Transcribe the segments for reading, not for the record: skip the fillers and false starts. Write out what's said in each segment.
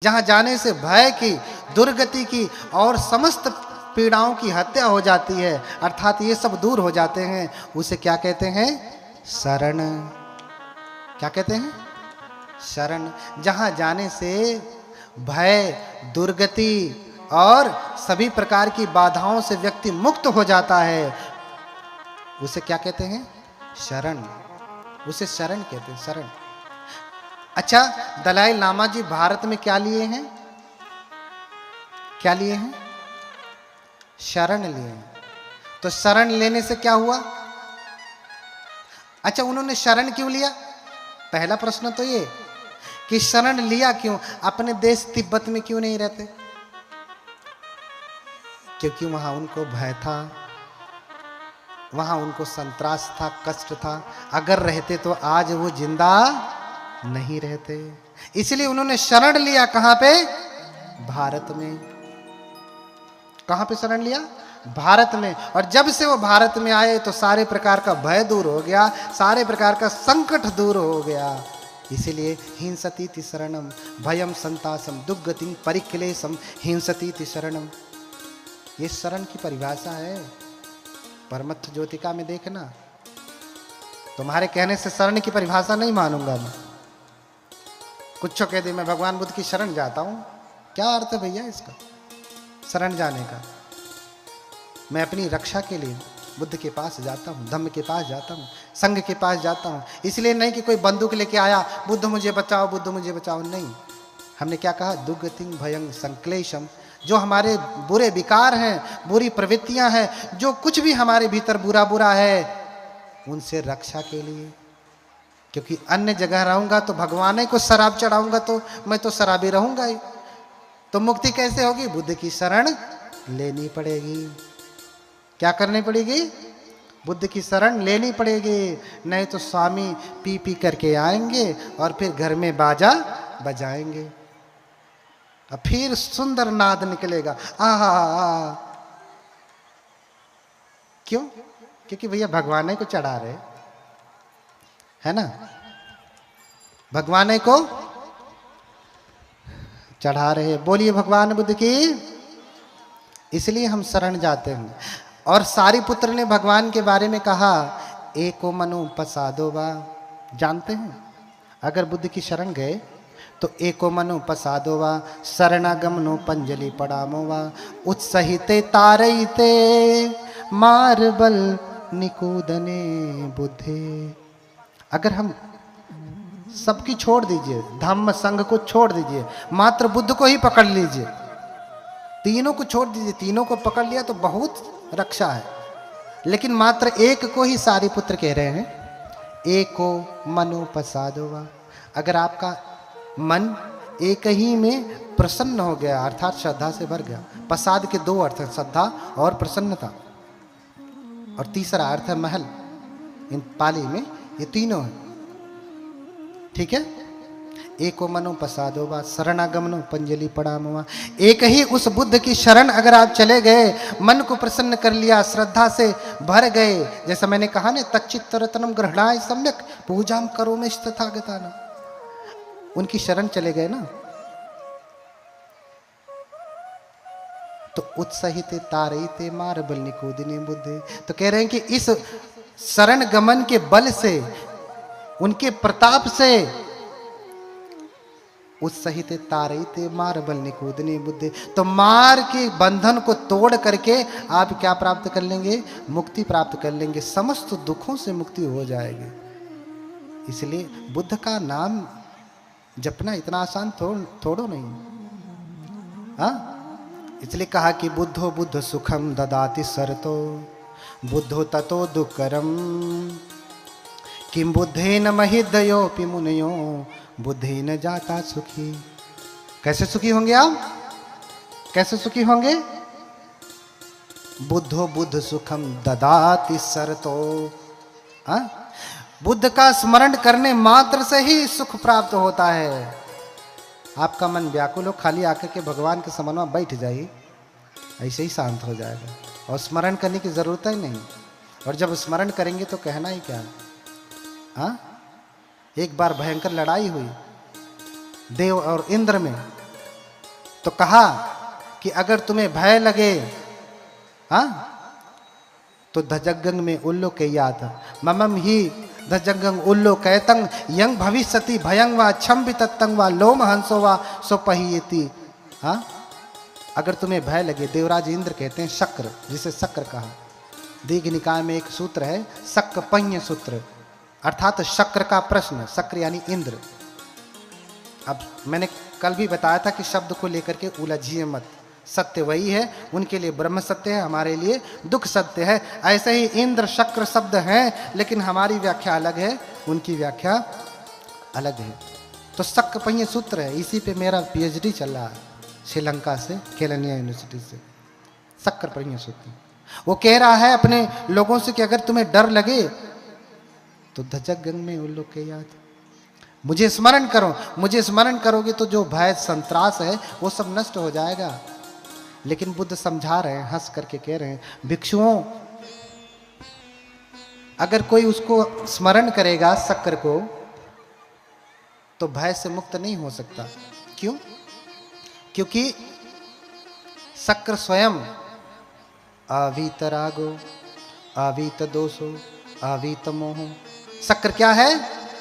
जहां जाने से भय की, दुर्गति की और समस्त पीड़ाओं की हत्या हो जाती है, अर्थात ये सब दूर हो जाते हैं, उसे क्या कहते हैं? शरण। क्या कहते हैं? शरण। जहां जाने से भय, दुर्गति और सभी प्रकार की बाधाओं से व्यक्ति मुक्त हो जाता है, उसे क्या कहते हैं? शरण। उसे शरण कहते हैं, शरण। अच्छा, दलाई लामा जी भारत में क्या लिए हैं? क्या लिए हैं? शरण लिए हैं। तो शरण लेने से क्या हुआ? अच्छा, उन्होंने शरण क्यों लिया? पहला प्रश्न तो ये कि शरण लिया क्यों? अपने देश तिब्बत में क्यों नहीं रहते? क्योंकि वहां उनको भय था, वहां उनको संत्रास था, कष्ट था। अगर रहते तो आज वो जिंदा नहीं रहते। इसलिए उन्होंने शरण लिया। कहां पे? भारत में। कहां पे शरण लिया? भारत में। और जब से वो भारत में आए तो सारे प्रकार का भय दूर हो गया, सारे प्रकार का संकट दूर हो गया। इसीलिए हिंसतीति शरणम भयम संतासम दुर्गतिं परिक्लेशम हिंसतीति शरणम। ये शरण की परिभाषा है। परमत्थ ज्योतिका में देखना। तुम्हारे कहने से शरण की परिभाषा नहीं मानूंगा मैं। कुछ कह दे मैं भगवान बुद्ध की शरण जाता हूं, क्या अर्थ है भैया इसका? शरण जाने का। मैं अपनी रक्षा के लिए बुद्ध के पास जाता हूं, धम्म के पास जाता हूं, संघ के पास जाता हूं। इसलिए नहीं कि कोई बंदूक लेके आया, बुद्ध मुझे बचाओ, बुद्ध मुझे बचाओ। नहीं, हमने क्या कहा? दुर्गतिं भयं संक्लेशम। जो हमारे बुरे विकार हैं, बुरी प्रवृत्तियां हैं, जो कुछ भी हमारे भीतर बुरा बुरा है, उनसे रक्षा के लिए। क्योंकि अन्य जगह रहूंगा तो भगवान को शराब चढ़ाऊंगा तो मैं तो शराबी रहूंगा ही। तो मुक्ति कैसे होगी? बुद्ध की शरण लेनी पड़ेगी। क्या करनी पड़ेगी? बुद्ध की शरण लेनी पड़ेगी। नहीं तो स्वामी पी पी करके आएंगे और फिर घर में बाजा बजाएंगे और फिर सुंदर नाद निकलेगा। आ क्यों? क्योंकि भैया भगवान को चढ़ा रहे, है ना? भगवान को चढ़ा रहे। बोलिए भगवान बुद्ध की। इसलिए हम शरण जाते हैं। और सारिपुत्र ने भगवान के बारे में कहा, एको मनो पसादो वा। जानते हैं, अगर बुद्ध की शरण गए तो एको मनो पसादो वा शरणागमनो पंजलि पड़ामो वा उत्सहिते तारईते मार्बल निकूदने बुद्धे। अगर हम सबकी छोड़ दीजिए, धम्म संघ को छोड़ दीजिए, मात्र बुद्ध को ही पकड़ लीजिए, तीनों को छोड़ दीजिए, तीनों को पकड़ लिया तो बहुत रक्षा है। लेकिन मात्र एक को ही सारिपुत्र कह रहे हैं, एको मनो पसादोवा। अगर आपका मन एक ही में प्रसन्न हो गया, अर्थात श्रद्धा से भर गया। प्रसाद के दो अर्थ हैं, श्रद्धा और प्रसन्नता, और तीसरा अर्थ है महल। इन पाली में ये तीनों है, ठीक है? एको मनो पसादोवा शरणागमनो पंजलि पड़ामवा। एक ही उस बुद्ध की शरण अगर आप चले गए, मन को प्रसन्न कर लिया, श्रद्धा से भर गए, जैसा मैंने कहा ना, तच्चित्त रत्नम ग्रहणाय सम्यक पूजाम करो में तथागताना। उनकी शरण चले गए ना, तो उत्साहिते तारईते मार्बल निकूदिने बुद्धे। तो कह रहे हैं कि इस शरण गमन के बल से, उनके प्रताप से, उत्सहित तारईते मार्बल निकूदने बुद्धे। तो मार के बंधन को तोड़ करके आप क्या प्राप्त कर लेंगे? मुक्ति प्राप्त कर लेंगे, समस्त दुखों से मुक्ति हो जाएगी। इसलिए बुद्ध का नाम जपना इतना आसान थोड़ो नहीं, हाँ? इसलिए कहा कि बुद्धो बुद्ध सुखम ददाति सरतो बुद्धो ततो दुःखरम किम बुद्धेन महिदयोपि मुनयो बुद्धेन जाता सुखी। कैसे सुखी होंगे आप? कैसे सुखी होंगे? बुद्धो बुद्ध सुखम ददाति सरतो। हाँ? बुद्ध का स्मरण करने मात्र से ही सुख प्राप्त होता है। आपका मन व्याकुल हो, खाली आकर के भगवान के समन में बैठ जाइए, ऐसे ही शांत हो जाएगा, और स्मरण करने की जरूरत ही नहीं। और जब स्मरण करेंगे तो कहना ही क्या? हाँ? एक बार भयंकर लड़ाई हुई देव और इंद्र में, तो कहा कि अगर तुम्हें भय लगे, हाँ, तो धजगंग में उल्लो के याद ममम ही धजगंग उल्लो कैतंग यंग भविष्यति भयंग व छम वितत्तंग व लोम हंसो व सोपहीयति। हाँ, अगर तुम्हें भय लगे, देवराज इंद्र कहते हैं शक्र, जिसे शक्र कहा, दीघ निकाय में एक सूत्र है शक्र पंय सूत्र, अर्थात शक्र का प्रश्न, शक्र यानी इंद्र। अब मैंने कल भी बताया था कि शब्द को लेकर के उलझिए मत, सत्य वही है, उनके लिए ब्रह्म सत्य है, हमारे लिए दुख सत्य है। ऐसे ही इंद्र शक्र शब्द हैं, लेकिन हमारी व्याख्या अलग है, उनकी व्याख्या अलग है। तो शक्र पंय सूत्र है, इसी पे मेरा पीएचडी चल रहा है श्रीलंका से, केलनिया यूनिवर्सिटी से, शक्र पंय सूत्र। वो कह रहा है अपने लोगों से कि अगर तुम्हें डर लगे तो धजगंग में उल्लो के याद, मुझे स्मरण करो, मुझे स्मरण करोगे तो जो भय संत्रास है वो सब नष्ट हो जाएगा। लेकिन बुद्ध समझा रहे हैं, हंस करके कह रहे हैं, भिक्षुओं, अगर कोई उसको स्मरण करेगा शक्र को, तो भय से मुक्त नहीं हो सकता। क्यों? क्योंकि शक्र स्वयं अवीत रागो, अवीत दोषो, अवीत मोहो। शक्र क्या है?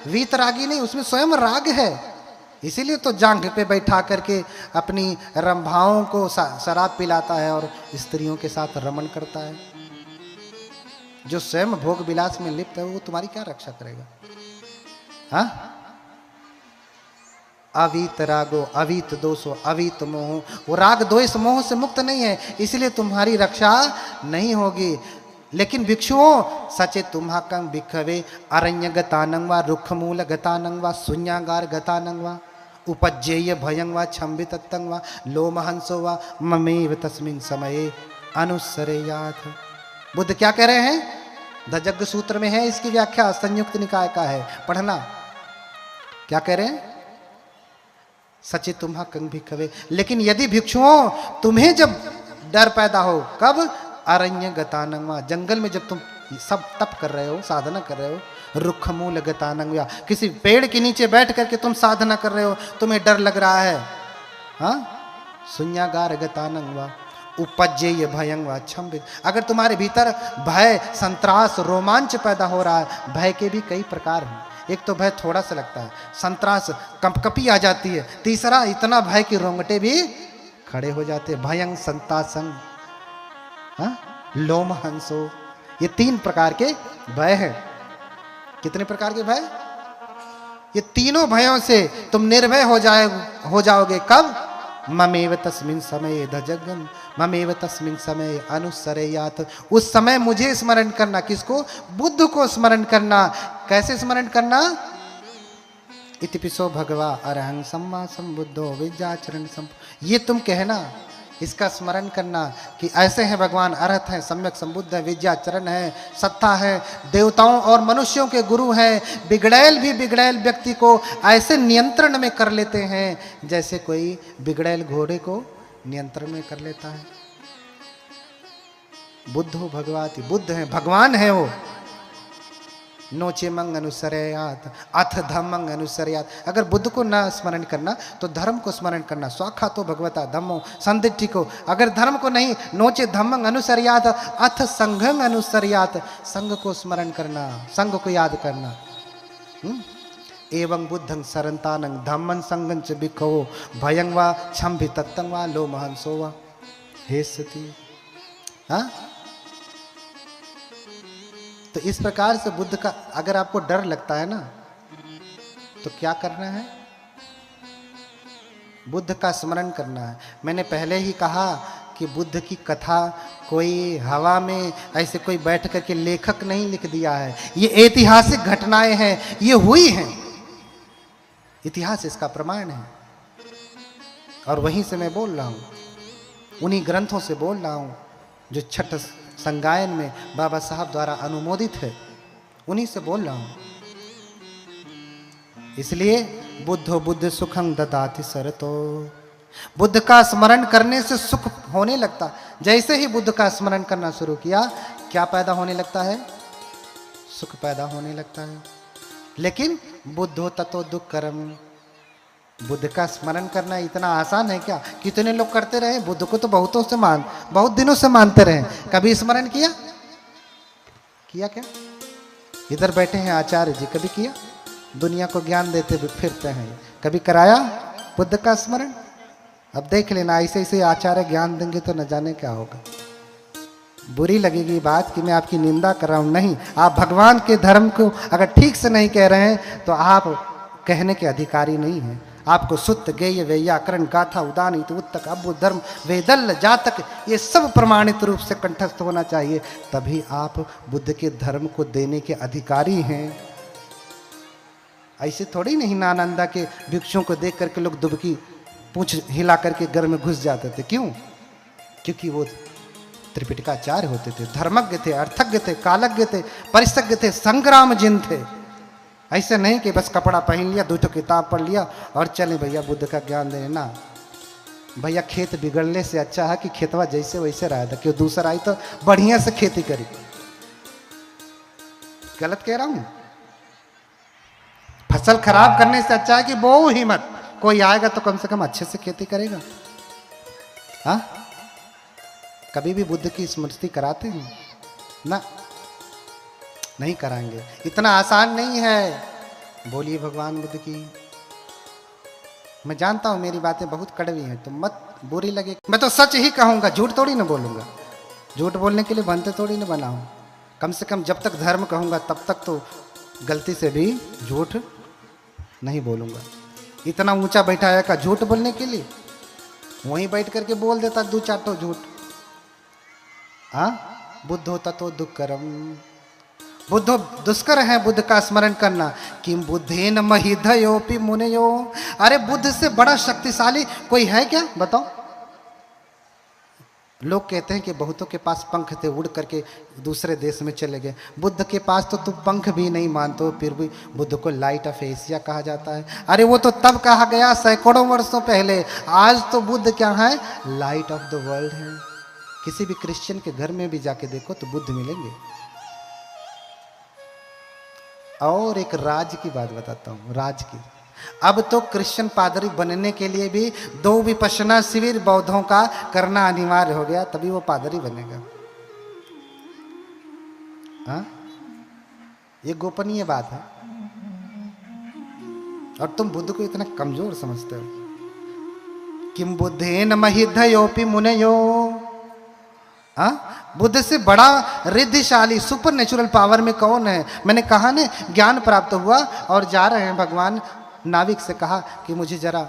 वीतरागी नहीं, उसमें स्वयं राग है। इसीलिए तो जांघ पे बैठा करके अपनी रंभाओं को शराब पिलाता है और स्त्रियों के साथ रमण करता है। जो स्वयं भोग विलास में लिप्त है वो तुम्हारी क्या रक्षा करेगा? हाँ, अवीत रागो, अवीत दोषो, अवीत मोह। वो राग द्वेष मोह से मुक्त नहीं है, इसलिए तुम्हारी रक्षा नहीं होगी। लेकिन भिक्षुओं, सचे तुम्हाकं भिक्षवे अरण्य गतानंग व रुक्ष मूल गतानंग व शून्यागार गतानंग व उपज्येय भयंग व छम्बितत्तंग व लोमहंसो व ममेव तस्मिन् समये अनुसरेयाथ। बुद्ध क्या कह रहे हैं? धजग्ग सूत्र में है, इसकी व्याख्या संयुक्त निकाय का है, पढ़ना। क्या कह रहे हैं? सचे तुम्हाकं भिक्षवे, लेकिन यदि भिक्षुओं तुम्हें जब डर पैदा हो, कब? अरण्य गतानंग, जंगल में जब तुम सब तप कर रहे हो, साधना कर रहे हो, रुक्ष मूल गतानंग, किसी पेड़ के नीचे बैठ करके तुम साधना कर रहे हो, तुम्हें डर लग रहा है, हाँ, शून्यागार गतानंग, उपज्येय भयंग व छम्बित। अगर तुम्हारे भीतर भय, संत्रास, रोमांच पैदा हो रहा है, भय के भी कई प्रकार हैं। एक तो भय थोड़ा सा लगता है, संत्रास कंपकपी आ जाती है, तीसरा इतना भय कि रोंगटे भी खड़े हो जाते हैं, भयंग संतासंग, हाँ, लोम हंसो। ये 3 प्रकार के भय हैं। कितने प्रकार के भय? ये तीनों भयों से तुम निर्भय हो जाओगे। कब? ममेव तस्मिन् समये धजगं ममेव तस्मिन् समये अनुसरेयाथ। उस समय मुझे स्मरण करना। किसको? बुद्ध को स्मरण करना। कैसे स्मरण करना? इतिपिसो भगवा अरहं सम्मा संबुद्धो विद्याचरण संप। ये तुम कहना, इसका स्मरण करना कि ऐसे हैं भगवान, अरहत हैं, सम्यक संबुद्ध है, विद्याचरण है, सत्ता है, देवताओं और मनुष्यों के गुरु हैं। बिगड़ैल भी बिगड़ैल व्यक्ति को ऐसे नियंत्रण में कर लेते हैं जैसे कोई बिगड़ैल घोड़े को नियंत्रण में कर लेता है। बुद्धो भगवाति, बुद्ध है, भगवान है वो। नोचे मंग अनुसरयात अथ धम्मंग अनुसरयात। अगर बुद्ध को न स्मरण करना तो धर्म को स्मरण करना। स्वाखा तो भगवता धम्मो संदिष्टि को। अगर धर्म को नहीं, नोचे धम्मंग अनुसरयात अथ संघंग अनुसरयात, संघ को स्मरण करना, संघ को याद करना। एवं बुद्धं सरंतानंग धम्मं संगं च भिक्खो भयं वा छम्भि तत्तं वा लोमहंसो वा हे सती। हाँ, तो इस प्रकार से बुद्ध का, अगर आपको डर लगता है ना, तो क्या करना है? बुद्ध का स्मरण करना है। मैंने पहले ही कहा कि बुद्ध की कथा कोई हवा में ऐसे कोई बैठ करके लेखक नहीं लिख दिया है। ये ऐतिहासिक घटनाएं हैं, ये हुई हैं, इतिहास इसका प्रमाण है। और वहीं से मैं बोल रहा हूं, उन्हीं ग्रंथों से बोल रहा हूं जो छठ संगायन में बाबा साहब द्वारा अनुमोदित है, उन्हीं से बोल रहा हूं। इसलिए बुद्धो बुद्ध सुखं ददाति सरतो। बुद्ध का स्मरण करने से सुख होने लगता। जैसे ही बुद्ध का स्मरण करना शुरू किया, क्या पैदा होने लगता है? सुख पैदा होने लगता है। लेकिन बुद्धो ततो दुःखकरम, बुद्ध का स्मरण करना इतना आसान है क्या? कितने लोग करते रहे, बुद्ध को तो बहुत दिनों से मानते रहे, कभी स्मरण किया? किया क्या? इधर बैठे हैं आचार्य जी, कभी किया? दुनिया को ज्ञान देते फिरते हैं, कभी कराया बुद्ध का स्मरण? अब देख लेना, ऐसे ऐसे आचार्य ज्ञान देंगे तो न जाने क्या होगा। बुरी लगेगी बात कि मैं आपकी निंदा कर रहा हूं, नहीं, आप भगवान के धर्म को अगर ठीक से नहीं कह रहे हैं तो आप कहने के अधिकारी नहीं हैं। आपको सुत्त गेय व्याकरण गाथा उदानित उत्तक अबुद्ध धर्म वेदल जातक ये सब प्रमाणित रूप से कंठस्थ होना चाहिए, तभी आप बुद्ध के धर्म को देने के अधिकारी हैं। ऐसे थोड़ी नहीं नालंदा के भिक्षुओं को देख करके लोग दुबकी पूंछ हिला करके घर में घुस जाते थे। क्यों? क्योंकि वो त्रिपिटकाचार्य होते थे, धर्मज्ञ थे, अर्थज्ञ थे, कालज्ञ थे, परिसज्ञ थे, संग्राम जिन थे। ऐसे नहीं कि बस कपड़ा पहन लिया, 2 किताब पढ़ लिया और चले भैया बुद्ध का ज्ञान देने ना। भैया खेत बिगड़ने से अच्छा है कि खेतवा जैसे वैसे रहा था, क्यों दूसरा आई तो बढ़िया से खेती करी। गलत कह रहा हूं? फसल खराब करने से अच्छा है कि बो ही मत, कोई आएगा तो कम से कम अच्छे से खेती करेगा। हाँ, कभी भी बुद्ध की स्मृति कराते हैं ना? नहीं कराएंगे, इतना आसान नहीं है। बोलिए भगवान बुद्ध की। मैं जानता हूं मेरी बातें बहुत कड़वी हैं, तो मत बुरी लगे। मैं तो सच ही कहूंगा, झूठ थोड़ी ना बोलूंगा। झूठ बोलने के लिए बनते थोड़ी ना बना हूं। कम से कम जब तक धर्म कहूंगा तब तक तो गलती से भी झूठ नहीं बोलूंगा। इतना ऊंचा बैठाया का झूठ बोलने के लिए, वहीं बैठ करके बोल देता 2-4 तो झूठ। हाँ, बुद्धो ततो दुष्करम, बुद्धो दुष्कर है बुद्ध का स्मरण करना। किम बुद्धेन महिधयोपि मुनयो, अरे बुद्ध से बड़ा शक्तिशाली कोई है क्या? बताओ। लोग कहते हैं कि बहुतों के पास पंख थे, उड़ करके दूसरे देश में चले गए। बुद्ध के पास तो तुम पंख भी नहीं मानते हो, फिर भी बुद्ध को लाइट ऑफ एशिया कहा जाता है। अरे वो तो तब कहा गया सैकड़ों वर्षों पहले, आज तो बुद्ध क्या है? लाइट ऑफ द वर्ल्ड है। किसी भी क्रिश्चियन के घर में भी जाके देखो तो बुद्ध मिलेंगे। और एक राज की बात बताता हूं, राज की। अब तो क्रिश्चियन पादरी बनने के लिए भी 2 विपश्यना शिविर बौद्धों का करना अनिवार्य हो गया, तभी वो पादरी बनेगा। हाँ, ये गोपनीय बात है। और तुम बुद्ध को इतना कमजोर समझते हो। किम बुद्धेन महिधयोपि मुनयो, हाँ, बुद्ध से बड़ा रिद्धिशाली सुपर नेचुरल पावर में कौन है? मैंने कहा ना, ज्ञान प्राप्त हुआ और जा रहे हैं, भगवान नाविक से कहा कि मुझे जरा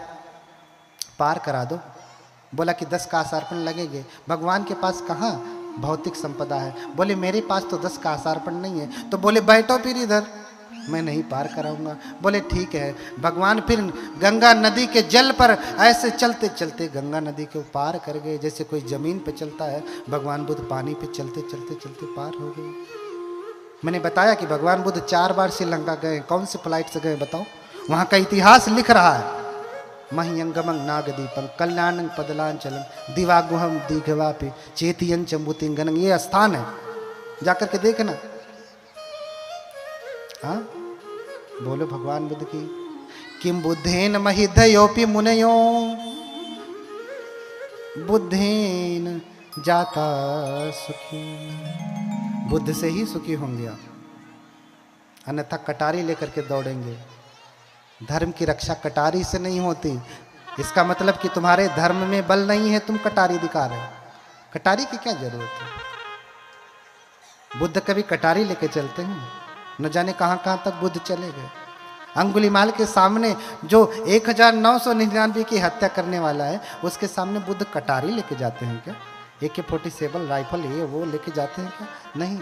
पार करा दो। बोला कि 10 कासार्पण लगेंगे। भगवान के पास कहाँ भौतिक संपदा है? बोले मेरे पास तो 10 कासार्पण नहीं है। तो बोले बैठो फिर इधर, मैं नहीं पार कराऊंगा। बोले ठीक है। भगवान फिर गंगा नदी के जल पर ऐसे चलते चलते गंगा नदी को पार कर गए, जैसे कोई जमीन पे चलता है। भगवान बुद्ध पानी पे चलते चलते चलते पार हो गए। मैंने बताया कि भगवान बुद्ध 4 बार श्रीलंका गए। कौन से फ्लाइट से गए बताओ? वहां का इतिहास लिख रहा है। महियंगमं नागदीपं कल्याणं पदलांचलं दिवागुहम दीघवापि चेतियं चंबुतिंगनं, ये स्थान है, जाकर के देखना। हाँ, बोलो भगवान बुद्ध की। किम बुद्धेन महिधयोपि मुनयो, बुद्धेन जाता सुखी, बुद्ध से ही सुखी होंगे आप, अन्यथा कटारी लेकर के दौड़ेंगे। धर्म की रक्षा कटारी से नहीं होती। इसका मतलब कि तुम्हारे धर्म में बल नहीं है, तुम कटारी दिखा रहे हो। कटारी की क्या जरूरत है? बुद्ध कभी कटारी लेके चलते हैं? न जाने कहां कहां तक बुद्ध चले गए। अंगुलीमाल के सामने जो 1999 की हत्या करने वाला है, उसके सामने बुद्ध कटारी लेके जाते हैं क्या? AK-47 राइफल ये वो लेके जाते हैं क्या? नहीं।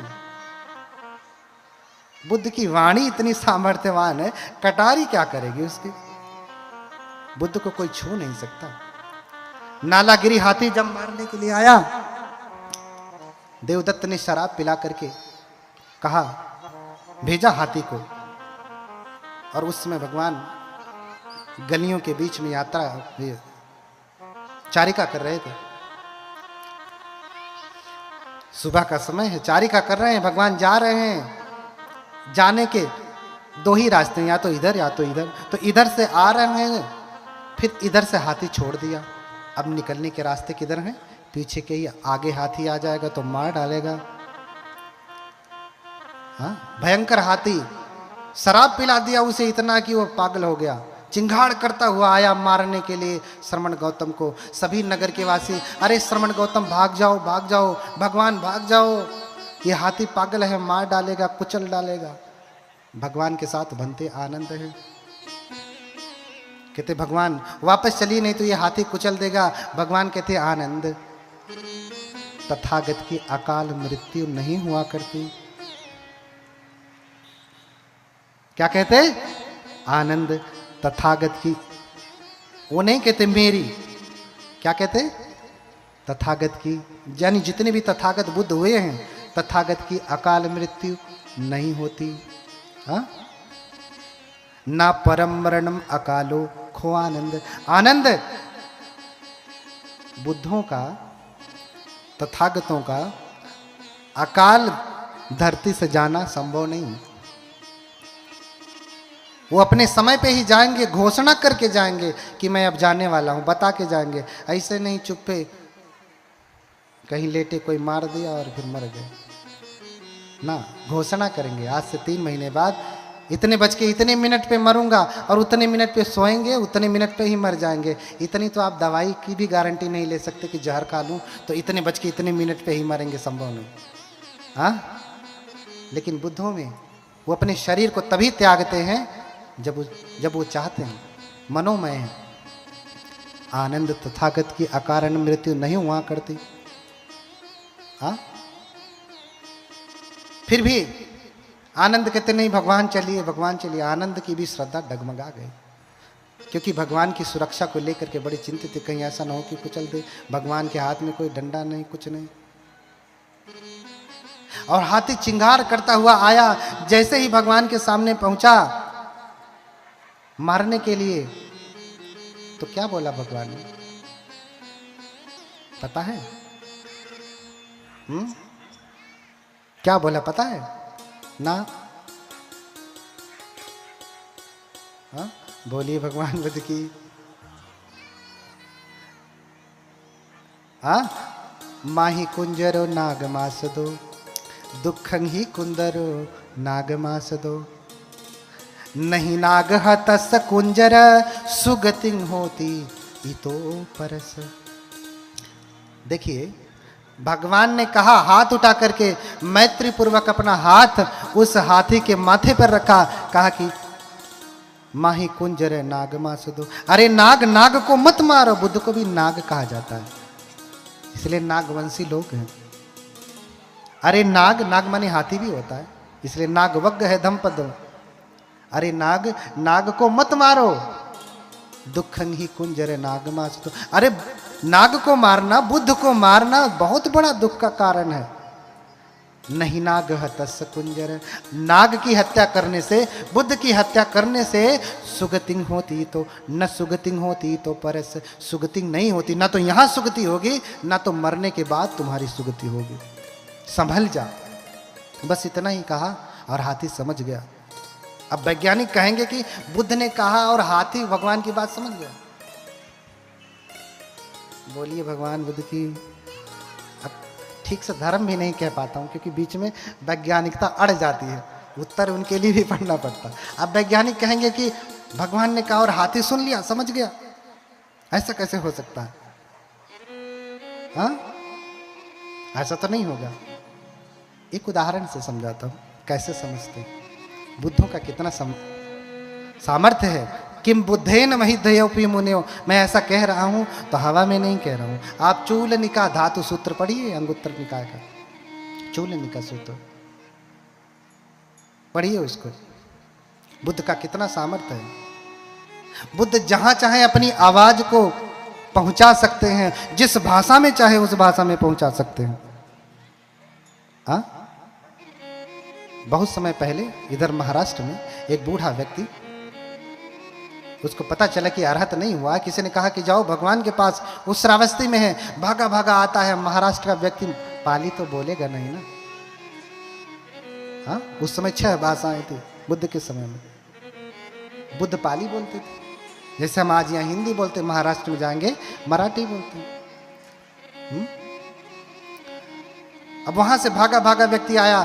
बुद्ध की वाणी इतनी सामर्थ्यवान है, कटारी क्या करेगी उसकी? बुद्ध को कोई छू नहीं सकता। नालागिरी हाथी जब मारने के लिए आया, देवदत्त ने शराब पिला करके कहा, भेजा हाथी को। और उस समय भगवान गलियों के बीच में यात्रा चारिका कर रहे थे। सुबह का समय है, चारिका कर रहे हैं, भगवान जा रहे हैं। जाने के 2 ही रास्ते हैं, या तो इधर या तो इधर। तो इधर से आ रहे हैं फिर इधर से हाथी छोड़ दिया। अब निकलने के रास्ते किधर हैं? पीछे के ही। आगे हाथी आ जाएगा तो मार डालेगा। हाँ, भयंकर हाथी। शराब पिला दिया उसे इतना कि वो पागल हो गया। चिंगाड़ करता हुआ आया मारने के लिए श्रमण गौतम को। सभी नगर के वासी, अरे श्रमण गौतम भाग जाओ, भाग जाओ, भगवान भाग जाओ, ये हाथी पागल है, मार डालेगा, कुचल डालेगा। भगवान के साथ बनते आनंद है। कहते भगवान वापस चलिए, नहीं तो ये हाथी कुचल देगा। भगवान कहते आनंद, तथागत की अकाल मृत्यु नहीं हुआ करती। क्या कहते? आनंद, तथागत की, वो नहीं कहते मेरी, क्या कहते? तथागत की, यानी जितने भी तथागत बुद्ध हुए हैं, तथागत की अकाल मृत्यु नहीं होती। हाँ, ना परम मरणम अकालो खो आनंद। आनंद बुद्धों का, तथागतों का अकाल धरती से जाना संभव नहीं। वो अपने समय पे ही जाएंगे, घोषणा करके जाएंगे कि मैं अब जाने वाला हूं, बता के जाएंगे। ऐसे नहीं चुप्पे कहीं लेटे कोई मार दिया और फिर मर गए ना, घोषणा करेंगे आज से 3 महीने बाद इतने बज के इतने मिनट पे मरूंगा और उतने मिनट पे सोएंगे, उतने मिनट पे ही मर जाएंगे। इतनी तो आप दवाई की भी गारंटी नहीं ले सकते कि जहर खा लूं तो इतने बज के इतने मिनट पे ही मरेंगे, संभव नहीं। हाँ, लेकिन बुद्धों में वो अपने शरीर को तभी त्यागते हैं जब वो चाहते हैं, मनोमय है। आनंद, तथागत की अकारण मृत्यु नहीं हुआ करती। हाँ, फिर भी आनंद कहते नहीं भगवान चलिए, भगवान चलिए। आनंद की भी श्रद्धा डगमगा गई, क्योंकि भगवान की सुरक्षा को लेकर के बड़ी चिंतित थे, कहीं ऐसा ना हो कि कुचल दे। भगवान के हाथ में कोई डंडा नहीं, कुछ नहीं। और हाथी चिंगार करता हुआ आया, जैसे ही भगवान के सामने पहुंचा मारने के लिए, तो क्या बोला भगवान ने पता है? क्या बोला पता है ना? हाँ, बोलिए भगवान बुद्ध की। हाँ, माही कुंजरो नागमास दो, दुखं ही कुंदरो नागमास दो। नहीं नाग हतस कुंजर सुगतिं होती इतो परस। देखिए भगवान ने कहा, हाथ उठा करके मैत्री पूर्वक अपना हाथ उस हाथी के माथे पर रखा, कहा कि माही कुंजर नागमास दो। अरे नाग, नाग को मत मारो। बुद्ध को भी नाग कहा जाता है, इसलिए नागवंशी लोग हैं। अरे नाग, नाग माने हाथी भी होता है, इसलिए नागवग्ग है धम्पद। अरे नाग, नाग को मत मारो। दुखं ही कुंजर नागमास दो। अरे नाग को मारना, बुद्ध को मारना बहुत बड़ा दुख का कारण है। नहीं नाग हतस कुंजर, नाग की हत्या करने से, बुद्ध की हत्या करने से सुगतिं होती तो न सुगतिं होती तो परस। सुगति नहीं होती, ना तो यहां सुगति होगी, ना तो मरने के बाद तुम्हारी सुगति होगी। संभल जा। बस इतना ही कहा और हाथी समझ गया। अब वैज्ञानिक कहेंगे कि बुद्ध ने कहा और हाथी भगवान की बात समझ गया। बोलिए भगवान बुद्ध की। अब ठीक से धर्म भी नहीं कह पाता हूं, क्योंकि बीच में वैज्ञानिकता अड़ जाती है, उत्तर उनके लिए भी पढ़ना पड़ता। अब वैज्ञानिक कहेंगे कि भगवान ने कहा और हाथी सुन लिया, समझ गया। ऐसा कैसे हो सकता है? हाँ, ऐसा तो नहीं होगा। एक उदाहरण से समझाता हूं, कैसे समझते हैं। बुद्धों का कितना सामर्थ्य है। किम बुद्धेन महिधयोपि मुनियो। मैं ऐसा कह रहा हूं तो हवा में नहीं कह रहा हूं। आप चूलनिका धातु सूत्र पढ़िए, अंगुत्तर निकाय का चूलनिका सूत्र पढ़िए उसको। बुद्ध का कितना सामर्थ्य है। बुद्ध जहां चाहे अपनी आवाज को पहुंचा सकते हैं, जिस भाषा में चाहे उस भाषा में पहुंचा सकते हैं। हाँ, बहुत समय पहले इधर महाराष्ट्र में एक बूढ़ा व्यक्ति, उसको पता चला कि अरहत नहीं हुआ। किसी ने कहा कि जाओ भगवान के पास, उस श्रावस्ती में है। भागा भागा आता है। महाराष्ट्र का व्यक्ति पाली तो बोलेगा नहीं ना। हाँ, उस समय 6 भाषाएं थी बुद्ध के समय में। बुद्ध पाली बोलते थे। जैसे हम आज यहाँ हिंदी बोलते, महाराष्ट्र में जाएंगे मराठी बोलते हैं। अब वहां से भागा भागा व्यक्ति आया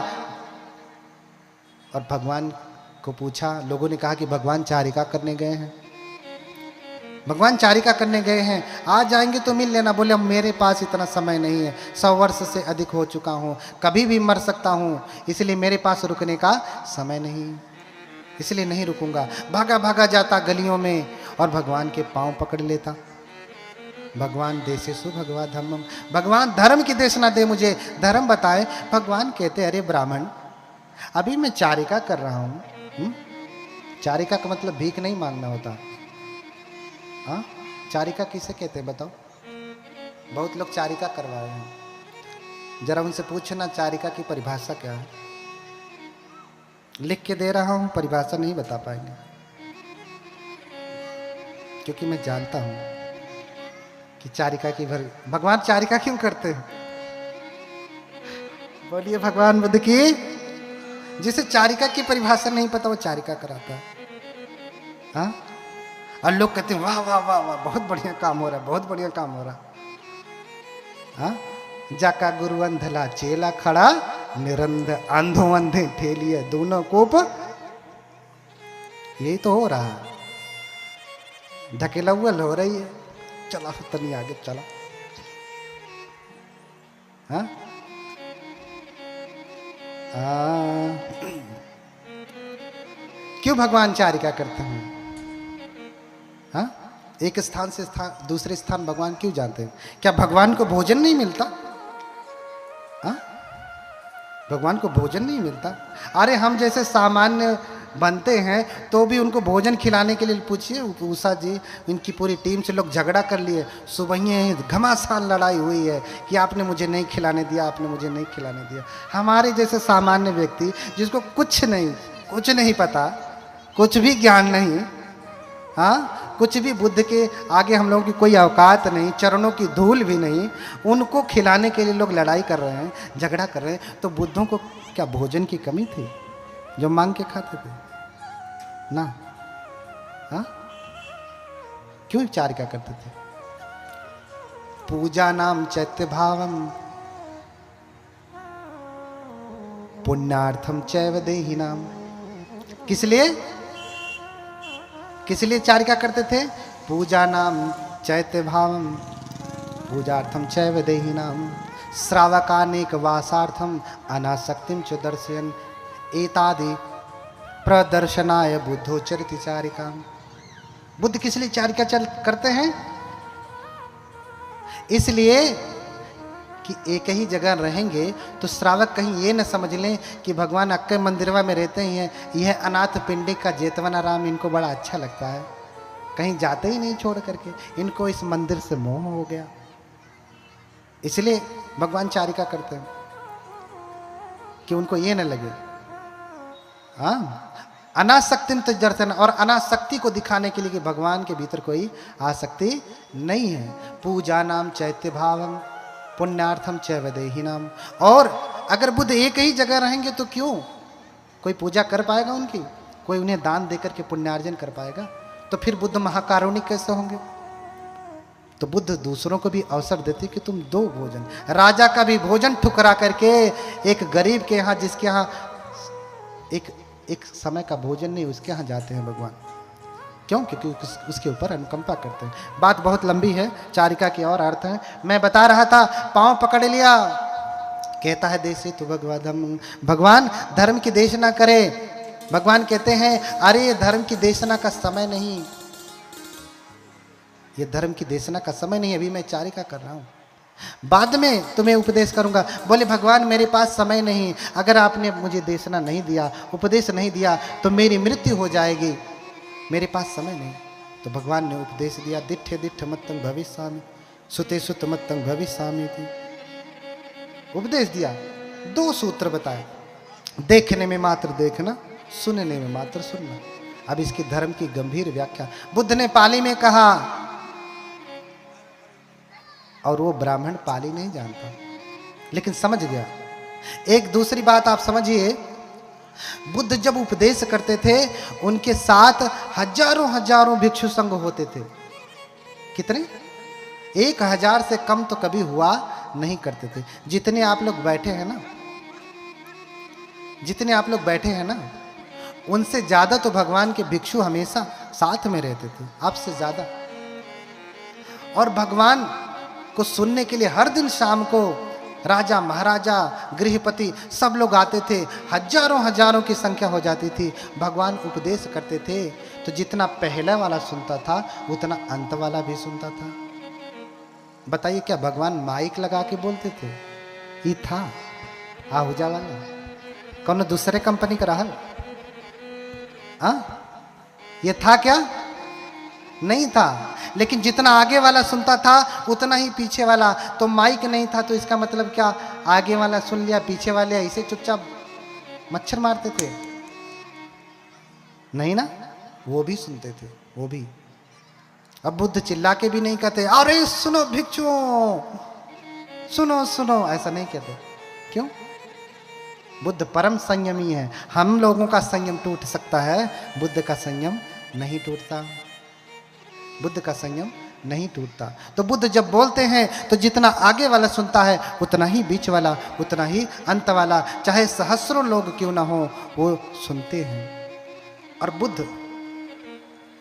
और भगवान को पूछा। लोगों ने कहा कि भगवान चारिका करने गए हैं, भगवान चारिका करने गए हैं, आज जाएंगे तो मिल लेना। बोले मेरे पास इतना समय नहीं है, 100 वर्ष से अधिक हो चुका हूँ, कभी भी मर सकता हूँ, इसलिए मेरे पास रुकने का समय नहीं, इसलिए नहीं रुकूंगा। भागा भागा जाता गलियों में और भगवान के पांव पकड़ लेता। भगवान देशेषु भगवा धर्मम, भगवान धर्म की देशना दे, मुझे धर्म बताए। भगवान कहते अरे ब्राह्मण, अभी मैं चारिका कर रहा हूँ। चारिका का मतलब भीख नहीं मांगना होता। हाँ, चारिका किसे कहते हैं बताओ? बहुत लोग चारिका करवाए हैं, जरा उनसे पूछना चारिका की परिभाषा क्या है। लिख के दे रहा हूं, परिभाषा नहीं बता पाएंगे, क्योंकि मैं जानता हूं कि चारिका की भगवान चारिका क्यों करते हैं। बोलिए भगवान बुद्ध की। जिसे चारिका की परिभाषा नहीं पता वो चारिका कराता है। हाँ, और लोग कहते हैं वाह वाह वाह वाह, बहुत बढ़िया काम हो रहा है, बहुत बढ़िया काम हो रहा। हाँ, जाका गुरु अंधला चेला खड़ा, निरंध अंधो अंधे ठेलिए दोनों कोप। यही तो हो रहा है, ढकेला हुआ हो रही है। चला तनी आगे चला। हाँ, क्यों भगवान चारिका करते हैं? हाँ, एक स्थान से दूसरे स्थान भगवान क्यों जाते हैं? क्या भगवान को भोजन नहीं मिलता? हाँ, भगवान को भोजन नहीं मिलता? अरे हम जैसे सामान्य बनते हैं तो भी उनको भोजन खिलाने के लिए पूछिए उषा जी, इनकी पूरी टीम से लोग झगड़ा कर लिए। सुबह ही घमासान लड़ाई हुई है कि आपने मुझे नहीं खिलाने दिया, आपने मुझे नहीं खिलाने दिया। हमारे जैसे सामान्य व्यक्ति जिसको कुछ नहीं पता, कुछ भी ज्ञान नहीं, हाँ, कुछ भी बुद्ध के आगे हम लोगों की कोई औकात नहीं, चरणों की धूल भी नहीं, उनको खिलाने के लिए लोग लड़ाई कर रहे हैं, झगड़ा कर रहे हैं। तो बुद्धों को क्या भोजन की कमी थी जो मांग के खाते थे ना? हाँ, क्यों चारिका करते थे? पूजा नाम चैत्य भावम पुण्यार्थम चैव देहि नाम। किस लिए चारिका करते थे? पूजा नाम चैत्य भावम पूजार्थम चैव देहि नाम श्रावकानेक वासार्थम अनासक्तिम च दर्शयन एतादि प्रदर्शनाय बुद्धोचरित चारिका। बुद्ध किस लिए चारिका करते हैं? इसलिए कि एक ही जगह रहेंगे तो श्रावक कहीं ये न समझ लें कि भगवान अक्के मंदिरवा में रहते ही हैं, यह अनाथ पिंडी का जेतवनाराम इनको बड़ा अच्छा लगता है, कहीं जाते ही नहीं छोड़ करके। इनको इस मंदिर से मोह हो गया, इसलिए भगवान चारिका करते हैं कि उनको ये न लगे। हाँ, अनासक्ति दर्शन, और अनासक्ति को दिखाने के लिए कि भगवान के भीतर कोई आसक्ति नहीं है। पूजा नाम चैत्य भावम पुण्यार्थम चैव देहि नाम। और अगर बुद्ध एक ही जगह रहेंगे तो क्यों कोई पूजा कर पाएगा उनकी? कोई उन्हें दान देकर के पुण्यार्जन कर पाएगा? तो फिर बुद्ध महाकारुणिक कैसे होंगे? तो बुद्ध दूसरों को भी अवसर देते कि तुम दो भोजन। राजा का भी भोजन ठुकरा करके एक गरीब के यहाँ, जिसके यहाँ एक समय का भोजन नहीं, उसके यहाँ जाते हैं भगवान। क्यों? क्योंकि उसके ऊपर अनुकंपा करते हैं। बात बहुत लंबी है, चारिका के और अर्थ है। मैं बता रहा था, पांव पकड़ लिया, कहता है देशे तो भगवा धर्म, भगवान धर्म की देशना करे। भगवान कहते हैं अरे ये धर्म की देशना का समय नहीं, ये धर्म की देशना का समय नहीं, अभी मैं चारिका कर रहा हूं, बाद में तुम्हें उपदेश करूंगा। बोले भगवान मेरे पास समय नहीं, अगर आपने मुझे देशना नहीं दिया, उपदेश नहीं दिया तो मेरी मृत्यु हो जाएगी, मेरे पास समय नहीं। तो भगवान ने उपदेश दिया, दिठे दिठ मत्तंग भविष्यामि सुते सुत मत्तंग भविष्यामि थी। उपदेश दिया, 2 सूत्र बताए, देखने में मात्र देखना, सुनने में मात्र सुनना। अब इसकी धर्म की गंभीर व्याख्या बुद्ध ने पाली में कहा, और वो ब्राह्मण पाली नहीं जानता लेकिन समझ गया। एक दूसरी बात आप समझिए, बुद्ध जब उपदेश करते थे उनके साथ हजारों हजारों भिक्षु संघ होते थे। कितने? 1000 से कम तो कभी हुआ नहीं करते थे। जितने आप लोग बैठे हैं ना, जितने आप लोग बैठे हैं ना, उनसे ज्यादा तो भगवान के भिक्षु हमेशा साथ में रहते थे, आपसे ज्यादा। और भगवान को सुनने के लिए हर दिन शाम को राजा महाराजा गृहपति सब लोग आते थे, हजारों हजारों की संख्या हो जाती थी। भगवान उपदेश करते थे तो जितना पहले वाला सुनता था उतना अंत वाला भी सुनता था। बताइए, क्या भगवान माइक लगा के बोलते थे? ये था आहूजा वाला, कौन दूसरे कंपनी का रहा? ये था क्या? नहीं था। लेकिन जितना आगे वाला सुनता था उतना ही पीछे वाला। तो माइक नहीं था तो इसका मतलब क्या? आगे वाला सुन लिया, पीछे वाले ऐसे चुपचाप मच्छर मारते थे? नहीं ना, वो भी सुनते थे, वो भी। अब बुद्ध चिल्ला के भी नहीं कहते अरे सुनो भिक्षुओं, सुनो सुनो, ऐसा नहीं कहते। क्यों? बुद्ध परम संयमी है। हम लोगों का संयम टूट सकता है, बुद्ध का संयम नहीं टूटता। बुद्ध का संयम नहीं टूटता। तो बुद्ध जब बोलते हैं तो जितना आगे वाला सुनता है उतना ही बीच वाला, उतना ही अंत वाला, चाहे सहस्रों लोग क्यों ना हो, वो सुनते हैं। और बुद्ध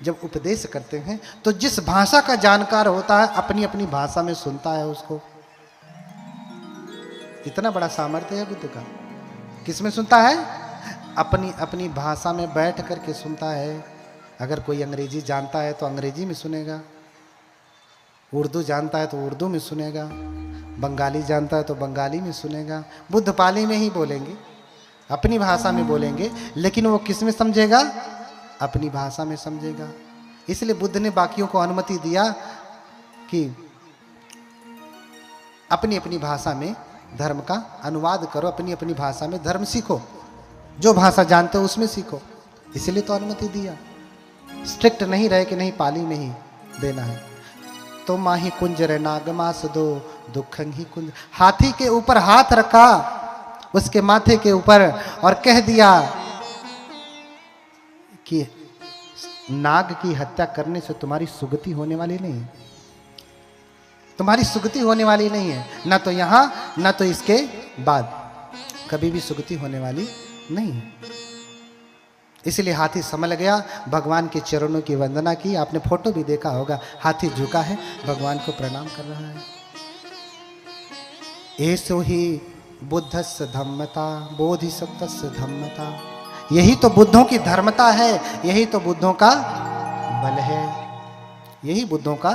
जब उपदेश करते हैं तो जिस भाषा का जानकार होता है अपनी अपनी भाषा में सुनता है उसको। इतना बड़ा सामर्थ्य है बुद्ध का। किसमें सुनता है? अपनी अपनी भाषा में बैठ करके सुनता है। अगर कोई अंग्रेजी जानता है तो अंग्रेजी में सुनेगा, उर्दू जानता है तो उर्दू में सुनेगा, बंगाली जानता है तो बंगाली में सुनेगा। बुद्ध पाली में ही बोलेंगे, अपनी भाषा में बोलेंगे, लेकिन वो किस में समझेगा? अपनी भाषा में समझेगा। इसलिए बुद्ध ने बाकियों को अनुमति दिया कि अपनी अपनी भाषा में धर्म का अनुवाद करो, अपनी अपनी भाषा में धर्म सीखो, जो भाषा जानते हो उसमें सीखो। इसलिए तो अनुमति दिया। स्ट्रिक्ट नहीं रहे कि नहीं पाली में ही देना है। तो माही कुंजर नागमास दो दुखंग ही कुंज। हाथी के ऊपर हाथ रखा उसके माथे के ऊपर और कह दिया कि नाग की हत्या करने से तुम्हारी सुगति होने वाली नहीं है, तुम्हारी सुगति होने वाली नहीं है, ना तो यहां ना तो इसके बाद कभी भी सुगति होने वाली नहीं है। इसलिए हाथी समझ गया, भगवान के चरणों की वंदना की। आपने फोटो भी देखा होगा, हाथी झुका है, भगवान को प्रणाम कर रहा है। ऐसो ही बुद्धस्य धम्मता बोधिसत्वस्य धम्मता। यही तो बुद्धों की धर्मता है, यही तो बुद्धों का बल है, यही बुद्धों का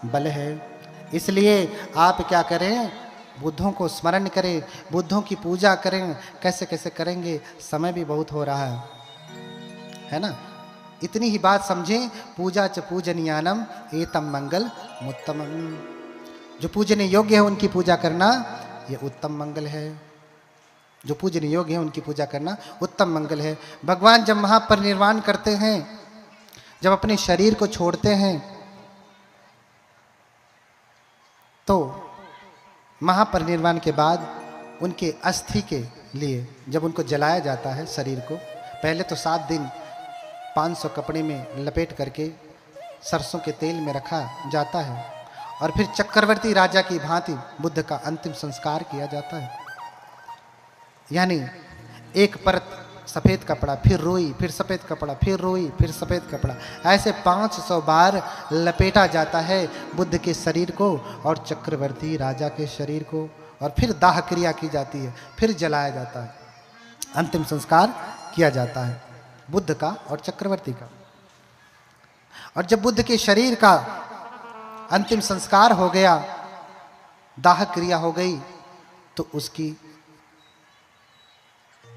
बल है। इसलिए आप क्या करें? बुद्धों को स्मरण करें, बुद्धों की पूजा करें। कैसे कैसे करेंगे? समय भी बहुत हो रहा है ना। इतनी ही बात समझें, पूजा च पूजनीयानम एतम मंगल मुत्तमम। जो पूजने योग्य है उनकी पूजा करना ये उत्तम मंगल है। जो पूजने योग्य है उनकी पूजा करना उत्तम मंगल है। भगवान जब महापरिनिर्वाण करते हैं, जब अपने शरीर को छोड़ते हैं, तो महापरिनिर्वाण के बाद उनके अस्थि के लिए जब उनको जलाया जाता है शरीर को, पहले तो 7 दिन 500 कपड़े में लपेट करके सरसों के तेल में रखा जाता है और फिर चक्रवर्ती राजा की भांति बुद्ध का अंतिम संस्कार किया जाता है। यानी एक परत सफ़ेद कपड़ा, फिर रोई, फिर सफ़ेद कपड़ा, फिर रोई, फिर सफ़ेद कपड़ा, ऐसे 500 बार लपेटा जाता है बुद्ध के शरीर को और चक्रवर्ती राजा के शरीर को, और फिर दाह क्रिया की जाती है, फिर जलाया जाता है, अंतिम संस्कार किया जाता है बुद्ध का और चक्रवर्ती का। और जब बुद्ध के शरीर का अंतिम संस्कार हो गया, दाह क्रिया हो गई, तो उसकी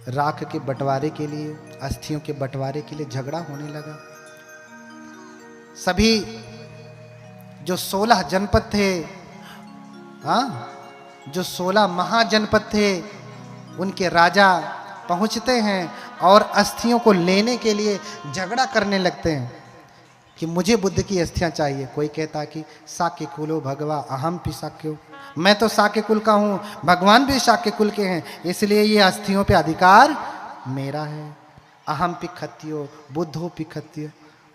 राख के बंटवारे के लिए, अस्थियों के बंटवारे के लिए झगड़ा होने लगा। सभी जो 16 जनपद थे, जो 16 महाजनपद थे, उनके राजा पहुंचते हैं और अस्थियों को लेने के लिए झगड़ा करने लगते हैं कि मुझे बुद्ध की अस्थियां चाहिए। कोई कहता कि साक्य कुलो भगवा अहम पि साक्यो, मैं तो साक्य कुल का हूँ, भगवान भी साक्य कुल के हैं, इसलिए ये अस्थियों पे अधिकार मेरा है। अहम पिखत्यो बुद्धो पिखत्यो,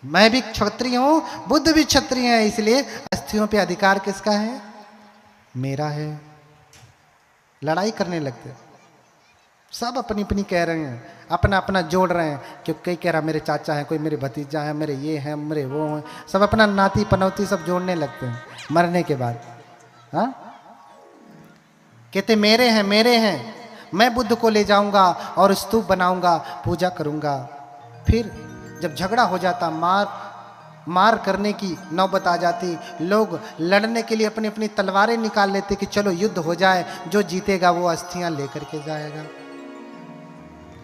मैं भी क्षत्रिय हूं, बुद्ध भी क्षत्रिय है, इसलिए अस्थियों पे अधिकार किसका है? मेरा है। लड़ाई करने लगते, सब अपनी अपनी कह रहे हैं, अपना अपना जोड़ रहे हैं, क्योंकि कोई कह रहा मेरे चाचा है, कोई मेरे भतीजा है, मेरे ये हैं, मेरे वो हैं, सब अपना नाती पनौती सब जोड़ने लगते हैं मरने के बाद। हाँ, कहते मेरे हैं, मेरे हैं, मैं बुद्ध को ले जाऊंगा और स्तूप बनाऊंगा, पूजा करूंगा। फिर जब झगड़ा हो जाता, मार करने की नौबत आ जाती, लोग लड़ने के लिए अपनी अपनी तलवारें निकाल लेते कि चलो युद्ध हो जाए, जो जीतेगा वो अस्थियां लेकर के जाएगा,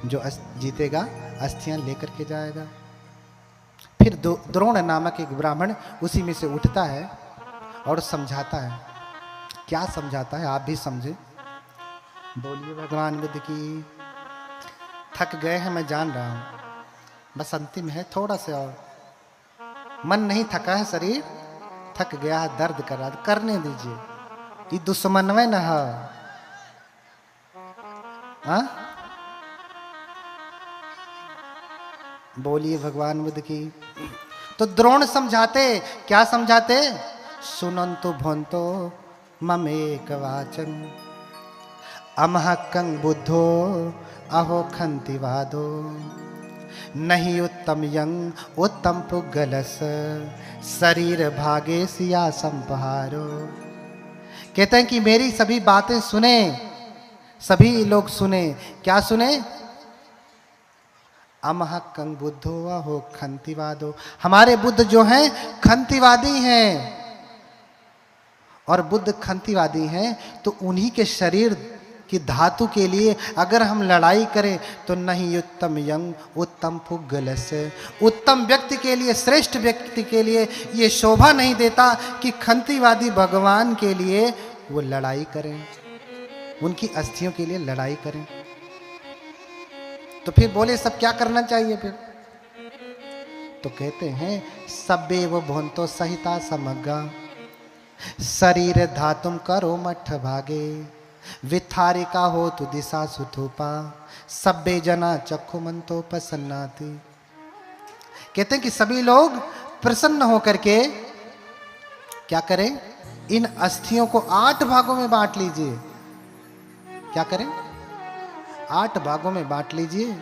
जो जीतेगा अस्थियां लेकर के जाएगा। फिर द्रोण नामक एक ब्राह्मण उसी में से उठता है और समझाता है। क्या समझाता है आप भी समझे। बोलिए भगवान बुद्ध की। थक गए हैं मैं जान रहा हूं, बस अंतिम है, थोड़ा से और। मन नहीं थका है, शरीर थक गया है, दर्द कर रहा है, करने दीजिए, ये दुश्मनवे न है। हाँ, बोलिए भगवान बुद्ध की। तो द्रोण समझाते, क्या समझाते? सुनंतु भोंतो ममेक वाचन अमहक्कं बुद्धो अहो खंतिवादो नहीं उत्तम यंग उत्तम पुगलस शरीर भागे सिया संपहारो। कहते हैं कि मेरी सभी बातें सुने, सभी लोग सुने। क्या सुने? अमहक्कं बुद्धो अहो खंतिवादो, हमारे बुद्ध जो हैं खंतिवादी हैं, और बुद्ध खंतिवादी हैं तो उन्हीं के शरीर की धातु के लिए अगर हम लड़ाई करें तो नहीं उत्तम यंग उत्तम पुगलस, उत्तम व्यक्ति के लिए, श्रेष्ठ व्यक्ति के लिए ये शोभा नहीं देता कि खंतिवादी भगवान के लिए वो लड़ाई करें, उनकी अस्थियों के लिए लड़ाई करें। तो फिर बोले सब क्या करना चाहिए फिर? तो कहते हैं सब्बे वो भोंतो सहिता समग्गा शरीर धातुम करो मठ भागे विथारिका हो तु दिशा सुथुपा सब्बे जना चक्षुमंतो प्रसन्नाति। कहते हैं कि सभी लोग प्रसन्न होकर के क्या करें? इन अस्थियों को 8 भागों में बांट लीजिए। क्या करें? 8 भागों में बांट लीजिए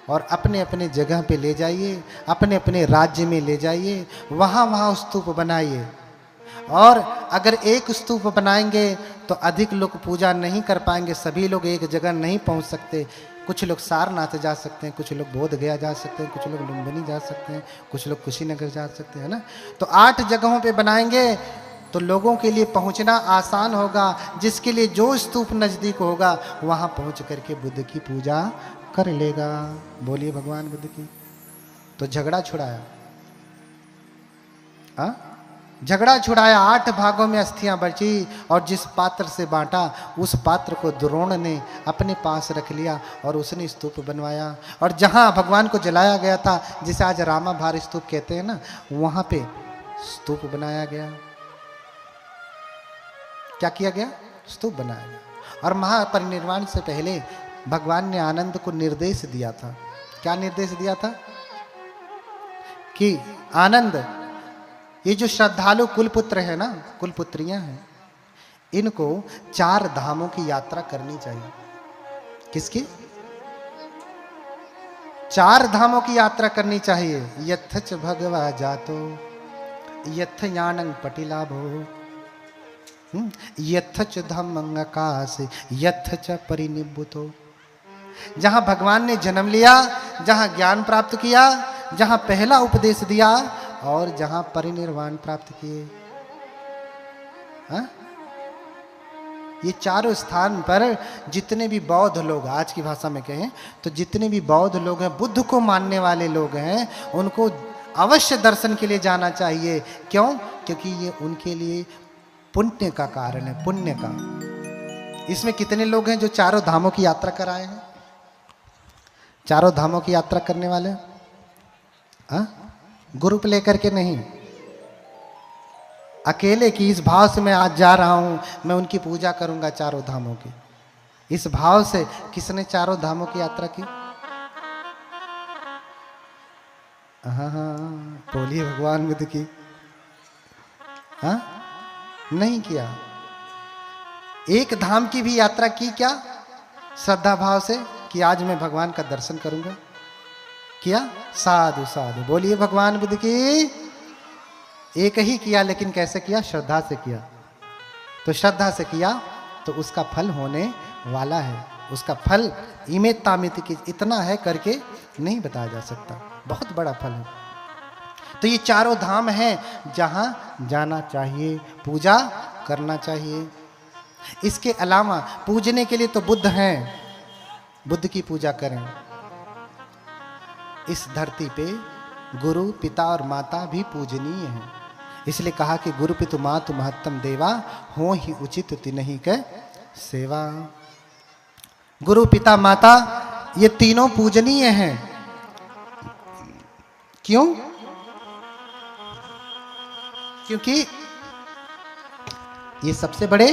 और अपने अपने जगह पे ले जाइए, अपने अपने राज्य में ले जाइए, वहां वहां स्तूप बनाइए। और अगर एक स्तूप बनाएंगे तो अधिक लोग पूजा नहीं कर पाएंगे, सभी लोग एक जगह नहीं पहुंच सकते। कुछ लोग सारनाथ जा सकते हैं, कुछ लोग बोध गया जा सकते हैं, कुछ लोग लुम्बिनी जा सकते हैं, कुछ लोग कुशीनगर जा सकते हैं ना। तो 8 जगहों पे बनाएंगे तो लोगों के लिए पहुंचना आसान होगा, जिसके लिए जो स्तूप नजदीक होगा वहां पहुंच करके बुद्ध की पूजा कर लेगा। बोलिए भगवान बुद्ध की। तो झगड़ा छुड़ाया, झगड़ा छुड़ाया, 8 भागों में अस्थियां बची और जिस पात्र से बांटा उस पात्र को द्रोण ने अपने पास रख लिया और उसने स्तूप बनवाया। और जहां भगवान को जलाया गया था, जिसे आज रामाभार स्तूप कहते हैं ना, वहां पे स्तूप बनाया गया। क्या किया गया? स्तूप बनाया गया। और महापरिनिर्वाण से पहले भगवान ने आनंद को निर्देश दिया था। क्या निर्देश दिया था? कि आनंद, ये जो श्रद्धालु कुलपुत्र है ना, कुलपुत्रियां हैं, इनको 4 धामों की यात्रा करनी चाहिए। किसकी? 4 धामों की यात्रा करनी चाहिए। यथच भगवा जातो यथ यानंग पटिलाभो यथच धम्मंग आकाश यथच परिनिब्बुतो। जहां भगवान ने जन्म लिया, जहां ज्ञान प्राप्त किया, जहां पहला उपदेश दिया और जहां परिनिर्वाण प्राप्त किए, ये चारों स्थान पर जितने भी बौद्ध लोग, आज की भाषा में कहें तो जितने भी बौद्ध लोग हैं, बुद्ध को मानने वाले लोग हैं, उनको अवश्य दर्शन के लिए जाना चाहिए। क्यों? क्योंकि ये उनके लिए पुण्य का कारण है, पुण्य का। इसमें कितने लोग हैं जो चारों धामों की यात्रा कराए हैं? चारों धामों की यात्रा करने वाले ग्रुप लेकर के नहीं, अकेले की इस भाव से मैं आज जा रहा हूं, मैं उनकी पूजा करूंगा चारों धामों की। इस भाव से किसने चारों धामों की यात्रा की? हाँ हाँ, बोलिए भगवान बुद्ध की। हाँ, नहीं किया। एक धाम की भी यात्रा की क्या श्रद्धा भाव से कि आज मैं भगवान का दर्शन करूंगा? किया? साधु साधु, बोलिए भगवान बुद्ध की। एक ही किया, लेकिन कैसे किया? श्रद्धा से किया। तो श्रद्धा से किया तो उसका फल होने वाला है। उसका फल इमेत तामित की इतना है करके नहीं बताया जा सकता, बहुत बड़ा फल है। तो ये चारों धाम हैं जहां जाना चाहिए, पूजा करना चाहिए। इसके अलावा पूजने के लिए तो बुद्ध हैं, बुद्ध की पूजा करें। इस धरती पे गुरु पिता और माता भी पूजनीय हैं, इसलिए कहा कि गुरु पितु मातु महत्तम देवा हो ही उचित तिन्हि के सेवा। गुरु पिता माता ये तीनों पूजनीय हैं। क्यों? क्योंकि ये सबसे बड़े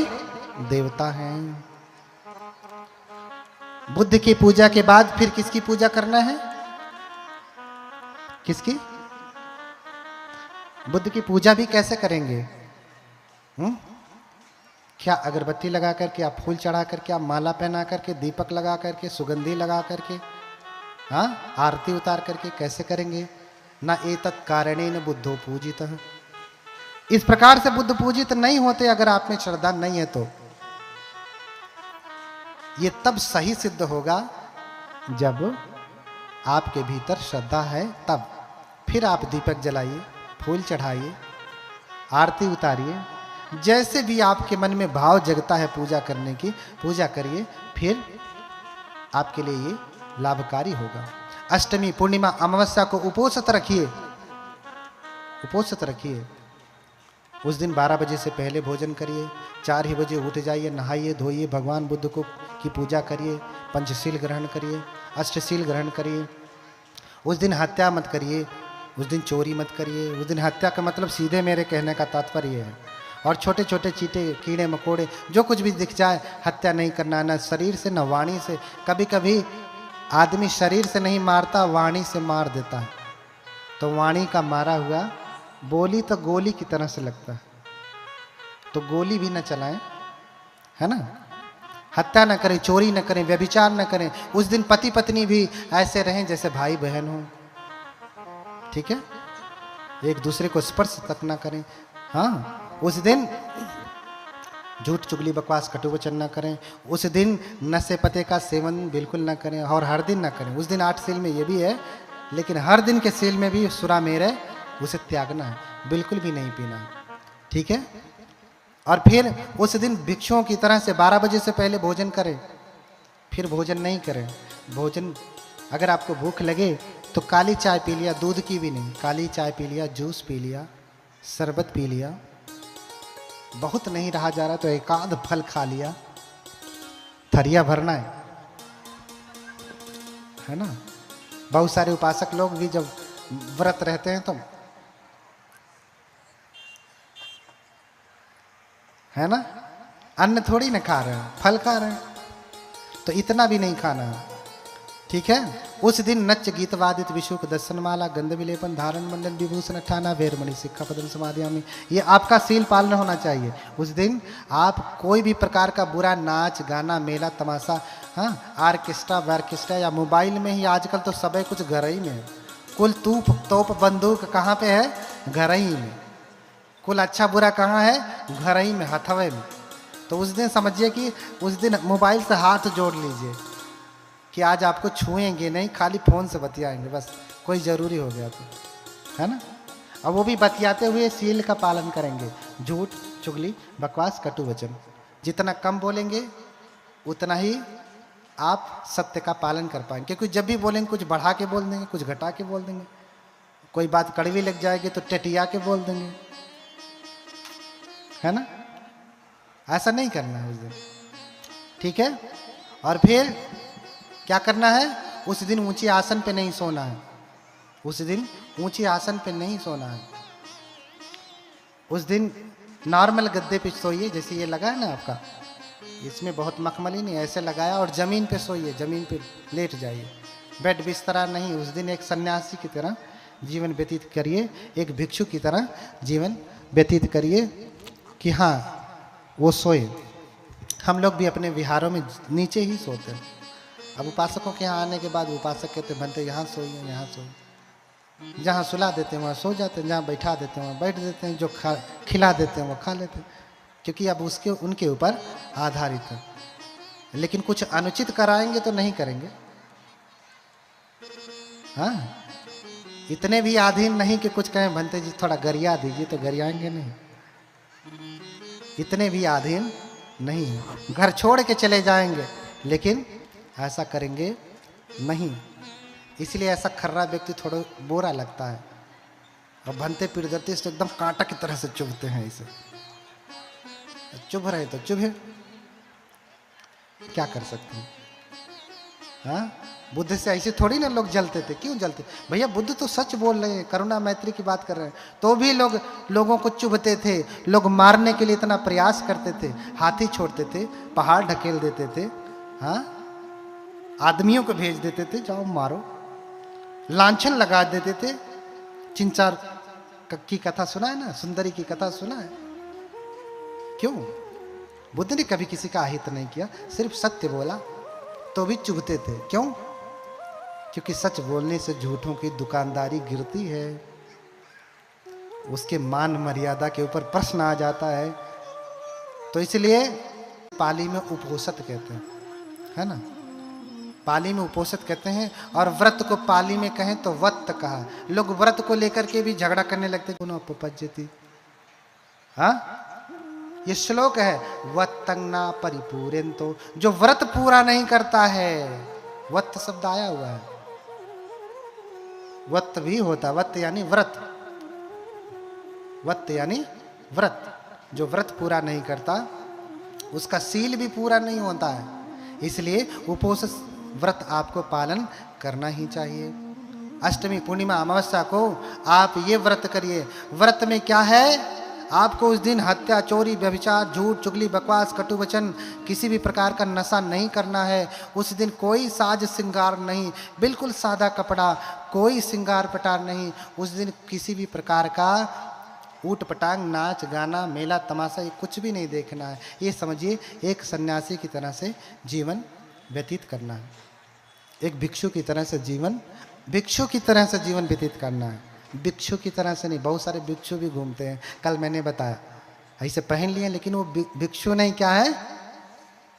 देवता हैं। बुद्ध की पूजा के बाद फिर किसकी पूजा करना है? किसकी? बुद्ध की पूजा भी कैसे करेंगे? क्या अगरबत्ती लगा करके, आप फूल चढ़ा करके, आप माला पहना करके, दीपक लगा करके, सुगंधी लगा करके, हाँ, आरती उतार करके कैसे करेंगे? न एतत् कारणेन बुद्धो पूजितः। इस प्रकार से बुद्ध पूजित नहीं होते अगर आप में श्रद्धा नहीं है तो। ये तब सही सिद्ध होगा जब आपके भीतर श्रद्धा है, तब फिर आप दीपक जलाइए, फूल चढ़ाइए, आरती उतारिए, जैसे भी आपके मन में भाव जगता है पूजा करने की, पूजा करिए, फिर आपके लिए ये लाभकारी होगा। अष्टमी, पूर्णिमा, अमावस्या को उपोषित रखिए, उपोषित रखिए। उस दिन 12 बजे से पहले भोजन करिए, 4 ही बजे उठ जाइए, नहाइए धोइए, भगवान बुद्ध को की पूजा करिए, पंचशील ग्रहण करिए, अष्टशील ग्रहण करिए। उस दिन हत्या मत करिए, उस दिन चोरी मत करिए। उस दिन हत्या का मतलब सीधे मेरे कहने का तात्पर्य है। और छोटे छोटे चीटे, कीड़े मकोड़े, जो कुछ भी दिख जाए हत्या नहीं करना, न शरीर से न वाणी से। कभी कभी आदमी शरीर से नहीं मारता, वाणी से मार देता है। तो वाणी का मारा हुआ बोली तो गोली की तरह से लगता है, तो गोली भी न चलाएं, है ना। हत्या न करें, चोरी न करें, व्यभिचार न करें। उस दिन पति पत्नी भी ऐसे रहें जैसे भाई बहन हो, ठीक है। एक दूसरे को स्पर्श तक न करें। हाँ, उस दिन झूठ चुगली बकवास कटुवचन न करें। उस दिन नशे पते का सेवन बिल्कुल न करें, और हर दिन न करें। उस दिन 8 सील में ये भी है, लेकिन हर दिन के सील में भी सुरा मेरे उसे त्यागना है, बिल्कुल भी नहीं पीना है, ठीक है। और फिर उस दिन भिक्षुओं की तरह से 12 बजे से पहले भोजन करें, फिर भोजन नहीं करें। भोजन अगर आपको भूख लगे तो काली चाय पी लिया, दूध की भी नहीं, काली चाय पी लिया, जूस पी लिया, शरबत पी लिया। बहुत नहीं रहा जा रहा तो एक आध फल खा लिया, थरिया भरना है ना। बहुत सारे उपासक लोग भी जब व्रत रहते हैं तो, है ना, अन्न थोड़ी ना खा रहे हैं, फल खा रहे हैं। तो इतना भी नहीं खाना है, ठीक है। उस दिन नच गीत वादित विशुक दर्शनमाला गंध विलेपन धारण मंडल विभूषण ठाना वेरमणि सिक्खा पदम समाधियामि, ये आपका सील पालन होना चाहिए। उस दिन आप कोई भी प्रकार का बुरा नाच गाना, मेला तमाशा, हाँ, आर्केस्ट्रा वार्केस्ट्रा या मोबाइल में ही आजकल तो सब कुछ घर ही में है। कुल तोप बंदूक कहाँ पे है? घर ही में। कुल अच्छा बुरा कहाँ है? घर ही में, हथवे में। तो उस दिन समझिए कि उस दिन मोबाइल से हाथ जोड़ लीजिए कि आज आपको छुएंगे नहीं, खाली फ़ोन से बतियाएंगे बस, कोई ज़रूरी हो गया तो, है ना। अब वो भी बतियाते हुए सील का पालन करेंगे। झूठ चुगली बकवास कटु वचन जितना कम बोलेंगे उतना ही आप सत्य का पालन कर पाएंगे। क्योंकि जब भी बोलेंगे कुछ बढ़ा के बोल देंगे, कुछ घटा के बोल देंगे। कोई बात कड़वी लग जाएगी तो टटिया के बोल देंगे, है ना। ऐसा नहीं करना है उस दिन, ठीक है। और फिर क्या करना है? उस दिन ऊंचे आसन पे नहीं सोना है। उस दिन ऊंचे आसन पे नहीं सोना है। उस दिन नॉर्मल गद्दे पे सोइए, जैसे ये लगा है ना आपका, इसमें बहुत मखमली नहीं, ऐसे लगाया, और जमीन पे सोइए, जमीन पे लेट जाइए, बेड बिस्तरा नहीं। उस दिन एक सन्यासी की तरह जीवन व्यतीत करिए, एक भिक्षु की तरह जीवन व्यतीत करिए कि हाँ वो सोए। हम लोग भी अपने विहारों में नीचे ही सोते हैं। अब उपासकों के यहाँ आने के बाद उपासक कहते बनते यहाँ सोइए, यहाँ सोइए। जहाँ सुला देते हैं वहाँ सो जाते हैं, जहाँ बैठा देते हैं वहाँ बैठ देते हैं, जो खिला देते हैं वो खा लेते हैं, क्योंकि अब उसके उनके ऊपर आधारित है। लेकिन कुछ अनुचित कराएंगे तो नहीं करेंगे। हाँ, इतने भी अधीन नहीं कि कुछ कहें भंते जी थोड़ा गरिया दीजिए, तो गरियाएंगे नहीं। इतने भी अधीन नहीं, घर छोड़ के चले जाएंगे लेकिन ऐसा करेंगे नहीं। इसलिए ऐसा खर्रा व्यक्ति थोड़ा बुरा लगता है। और भंते पीड़ित से एकदम कांटा की तरह से चुभते हैं। इसे चुभ रहे तो चुभे, क्या कर सकते हैं। हाँ, बुद्ध से ऐसे थोड़ी ना लोग जलते थे। क्यों जलते भैया? बुद्ध तो सच बोल रहे हैं, करुणा मैत्री की बात कर रहे हैं, तो भी लोगों को चुभते थे। लोग मारने के लिए इतना प्रयास करते थे, हाथी छोड़ते थे, पहाड़ ढकेल देते थे, हाँ, आदमियों को भेज देते थे जाओ मारो, लांछन लगा देते थे। चिंचार की कथा सुना है ना, सुंदरी की कथा सुना है। क्यों? बुद्ध ने कभी किसी का अहित नहीं किया, सिर्फ सत्य बोला, तो भी चुभते थे। क्यों? क्योंकि सच बोलने से झूठों की दुकानदारी गिरती है, उसके मान मर्यादा के ऊपर प्रश्न आ जाता है। तो इसलिए पाली में उपोषित कहते हैं, है ना, पाली में उपोषित कहते हैं। और व्रत को पाली में कहें तो वत्त कहा। लोग व्रत को लेकर के भी झगड़ा करने लगते, उपपज्यति। हाँ, ये श्लोक है, वत्तंगना परिपूरेंतो, जो व्रत पूरा नहीं करता है। वत्त शब्द आया हुआ है, वत्त भी होता, वत्त यानी व्रत, वत्त यानी व्रत। जो व्रत पूरा नहीं करता उसका सील भी पूरा नहीं होता है। इसलिए उपवास व्रत आपको पालन करना ही चाहिए। अष्टमी, पूर्णिमा, अमावस्या को आप ये व्रत करिए। व्रत में क्या है? आपको उस दिन हत्या, चोरी, व्यभिचार, झूठ, चुगली, बकवास, कटु वचन, किसी भी प्रकार का नशा नहीं करना है। उस दिन कोई साज श्रृंगार नहीं, बिल्कुल सादा कपड़ा, कोई श्रृंगार पटार नहीं। उस दिन किसी भी प्रकार का ऊट पटांग, नाच गाना, मेला तमाशा, ये कुछ भी नहीं देखना है। ये समझिए एक सन्यासी की तरह से जीवन व्यतीत करना है, एक भिक्षु की तरह से जीवन व्यतीत करना है। भिक्षु की तरह से नहीं, बहुत सारे भिक्षु भी घूमते हैं। कल मैंने बताया, ऐसे पहन लिए लेकिन वो भिक्षु नहीं, क्या है?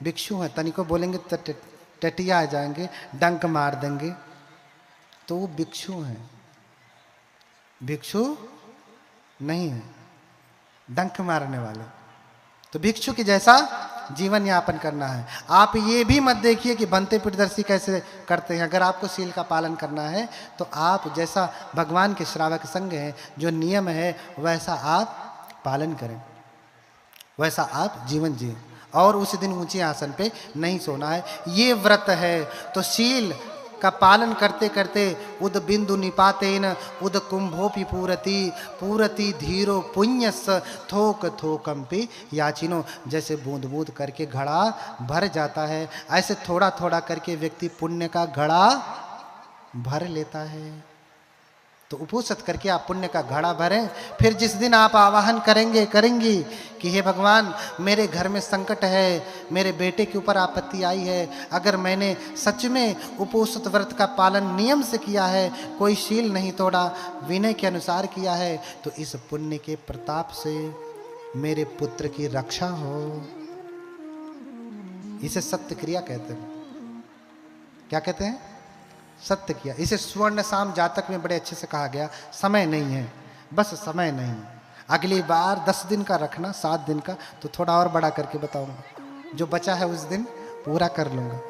भिक्षु है। तनिको बोलेंगे तो टटिया आ जाएंगे, डंक मार देंगे, तो वो भिक्षु हैं। भिक्षु नहीं है, डंक मारने वाले। तो भिक्षु की जैसा जीवन यापन करना है। आप ये भी मत देखिए कि बनते पीठदर्शी कैसे करते हैं। अगर आपको सील का पालन करना है तो आप जैसा भगवान के श्रावक संग है, जो नियम है वैसा आप पालन करें, वैसा आप जीवन जिए। और उस दिन ऊंचे आसन पे नहीं सोना है। ये व्रत है तो सील का पालन करते करते उद बिंदु निपातेन उद कुंभोपि पूरति धीरो पुण्यस थोक थोकम पे याचिनो। जैसे बूंद बूंद करके घड़ा भर जाता है, ऐसे थोड़ा थोड़ा करके व्यक्ति पुण्य का घड़ा भर लेता है। तो उपोषित करके आप पुण्य का घड़ा भरें। फिर जिस दिन आप आवाहन करेंगी कि हे भगवान, मेरे घर में संकट है, मेरे बेटे के ऊपर आपत्ति आई है, अगर मैंने सच में उपोषित व्रत का पालन नियम से किया है, कोई शील नहीं तोड़ा, विनय के अनुसार किया है, तो इस पुण्य के प्रताप से मेरे पुत्र की रक्षा हो। इसे सत्य क्रिया कहते हैं। क्या कहते हैं? सत्य किया। इसे स्वर्ण शाम जातक में बड़े अच्छे से कहा गया। समय नहीं है, बस समय नहीं। अगली बार 10 दिन का रखना, 7 दिन का, तो थोड़ा और बड़ा करके बताऊंगा। जो बचा है उस दिन पूरा कर लूंगा।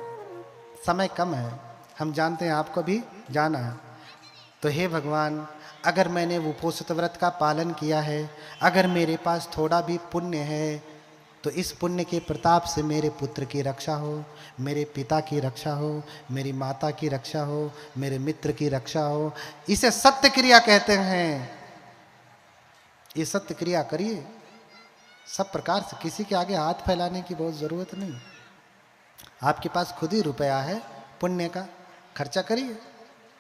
समय कम है, हम जानते हैं, आपको भी जाना है। तो हे भगवान, अगर मैंने उपोषित व्रत का पालन किया है, अगर मेरे पास थोड़ा भी पुण्य है, तो इस पुण्य के प्रताप से मेरे पुत्र की रक्षा हो, मेरे पिता की रक्षा हो, मेरी माता की रक्षा हो, मेरे मित्र की रक्षा हो। इसे सत्य क्रिया कहते हैं। ये सत्य क्रिया करिए सब प्रकार से। किसी के आगे हाथ फैलाने की बहुत ज़रूरत नहीं। आपके पास खुद ही रुपया है, पुण्य का खर्चा करिए।